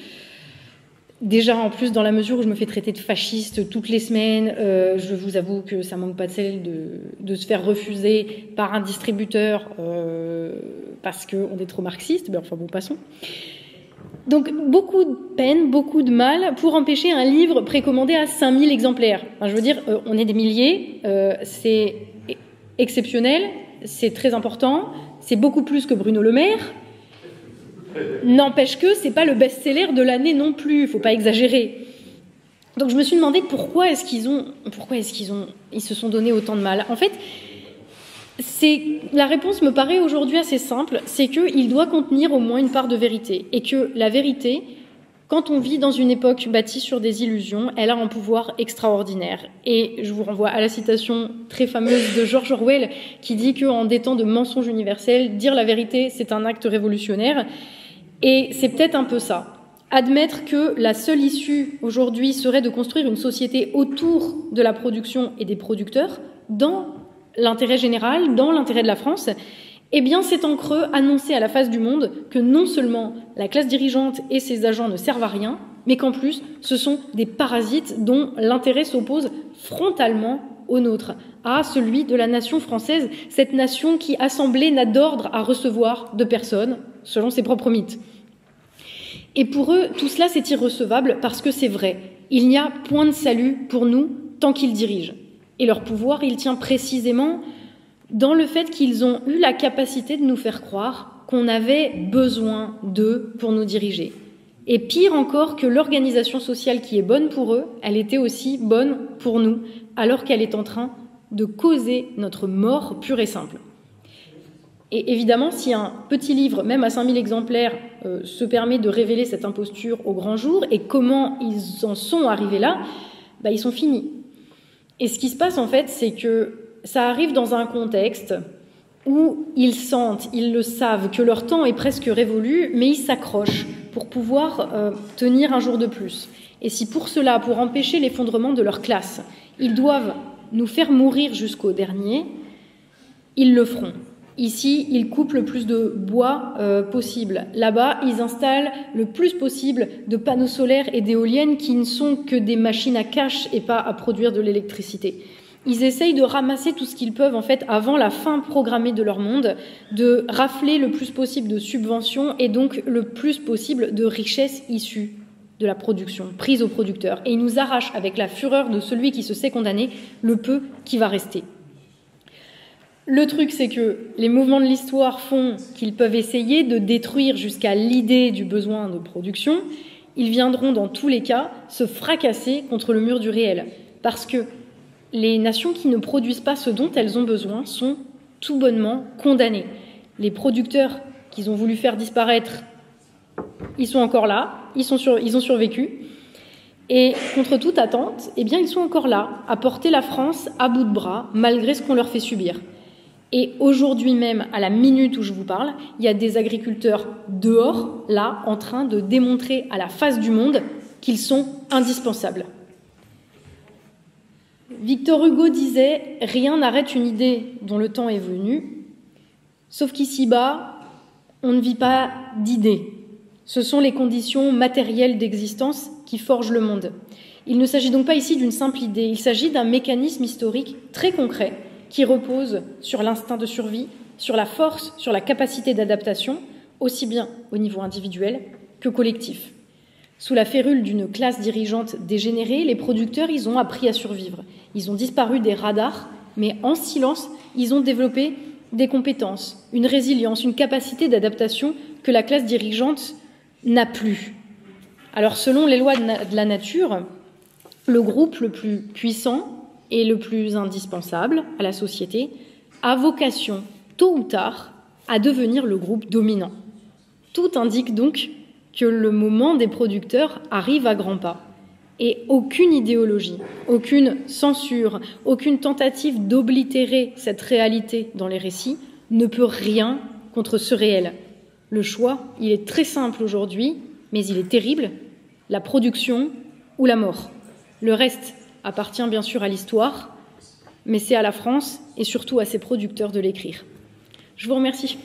Déjà, en plus, dans la mesure où je me fais traiter de fasciste toutes les semaines, je vous avoue que ça manque pas de sel de se faire refuser par un distributeur parce qu'on est trop marxiste. Ben, enfin bon, passons. Donc, beaucoup de peine, beaucoup de mal pour empêcher un livre précommandé à 5000 exemplaires. Enfin, je veux dire, on est des milliers, c'est exceptionnel, c'est très important, c'est beaucoup plus que Bruno Le Maire. N'empêche que c'est pas le best-seller de l'année non plus, il faut pas exagérer. Donc je me suis demandé pourquoi est-ce qu'ils se sont donné autant de mal. En fait, la réponse me paraît aujourd'hui assez simple, c'est qu'il doit contenir au moins une part de vérité, et que la vérité, quand on vit dans une époque bâtie sur des illusions, elle a un pouvoir extraordinaire. Et je vous renvoie à la citation très fameuse de George Orwell qui dit qu'en des temps de mensonges universels, dire la vérité, c'est un acte révolutionnaire. Et c'est peut-être un peu ça. Admettre que la seule issue aujourd'hui serait de construire une société autour de la production et des producteurs, dans l'intérêt général, dans l'intérêt de la France, eh bien c'est en creux annoncer à la face du monde que non seulement la classe dirigeante et ses agents ne servent à rien, mais qu'en plus ce sont des parasites dont l'intérêt s'oppose frontalement au nôtre, à celui de la nation française, cette nation qui, assemblée, n'a d'ordre à recevoir de personne, selon ses propres mythes. Et pour eux, tout cela, c'est irrecevable parce que c'est vrai. Il n'y a point de salut pour nous tant qu'ils dirigent. Et leur pouvoir, il tient précisément dans le fait qu'ils ont eu la capacité de nous faire croire qu'on avait besoin d'eux pour nous diriger. Et pire encore, que l'organisation sociale qui est bonne pour eux, elle était aussi bonne pour nous, alors qu'elle est en train de causer notre mort pure et simple. Et évidemment, si un petit livre, même à 5000 exemplaires, se permet de révéler cette imposture au grand jour, et comment ils en sont arrivés là, ils sont finis. Et ce qui se passe en fait, c'est que ça arrive dans un contexte où ils sentent, ils le savent, que leur temps est presque révolu, mais ils s'accrochent pour pouvoir tenir un jour de plus. Et si pour cela, pour empêcher l'effondrement de leur classe, ils doivent nous faire mourir jusqu'au dernier, ils le feront. Ici, ils coupent le plus de bois possible. Là-bas, ils installent le plus possible de panneaux solaires et d'éoliennes qui ne sont que des machines à cash et pas à produire de l'électricité. Ils essayent de ramasser tout ce qu'ils peuvent, en fait, avant la fin programmée de leur monde, de rafler le plus possible de subventions et donc le plus possible de richesses issues de la production, prise aux producteurs. Et ils nous arrachent, avec la fureur de celui qui se sait condamné, le peu qui va rester. Le truc, c'est que les mouvements de l'histoire font qu'ils peuvent essayer de détruire jusqu'à l'idée du besoin de production. Ils viendront, dans tous les cas, se fracasser contre le mur du réel. Parce que les nations qui ne produisent pas ce dont elles ont besoin sont tout bonnement condamnées. Les producteurs qu'ils ont voulu faire disparaître, ils sont encore là, ils ont survécu. Et contre toute attente, eh bien, ils sont encore là, à porter la France à bout de bras, malgré ce qu'on leur fait subir. Et aujourd'hui même, à la minute où je vous parle, il y a des agriculteurs dehors, là, en train de démontrer à la face du monde qu'ils sont indispensables. Victor Hugo disait « Rien n'arrête une idée dont le temps est venu », sauf qu'ici-bas, on ne vit pas d'idées. Ce sont les conditions matérielles d'existence qui forgent le monde. Il ne s'agit donc pas ici d'une simple idée, il s'agit d'un mécanisme historique très concret qui repose sur l'instinct de survie, sur la force, sur la capacité d'adaptation, aussi bien au niveau individuel que collectif. Sous la férule d'une classe dirigeante dégénérée, les producteurs, ils ont appris à survivre. Ils ont disparu des radars, mais en silence, ils ont développé des compétences, une résilience, une capacité d'adaptation que la classe dirigeante n'a plus. Alors, selon les lois de la nature, le groupe le plus puissant et le plus indispensable à la société a vocation, tôt ou tard, à devenir le groupe dominant. Tout indique donc que le moment des producteurs arrive à grands pas. Et aucune idéologie, aucune censure, aucune tentative d'oblitérer cette réalité dans les récits ne peut rien contre ce réel. Le choix, il est très simple aujourd'hui, mais il est terrible, la production ou la mort. Le reste appartient bien sûr à l'histoire, mais c'est à la France et surtout à ses producteurs de l'écrire. Je vous remercie.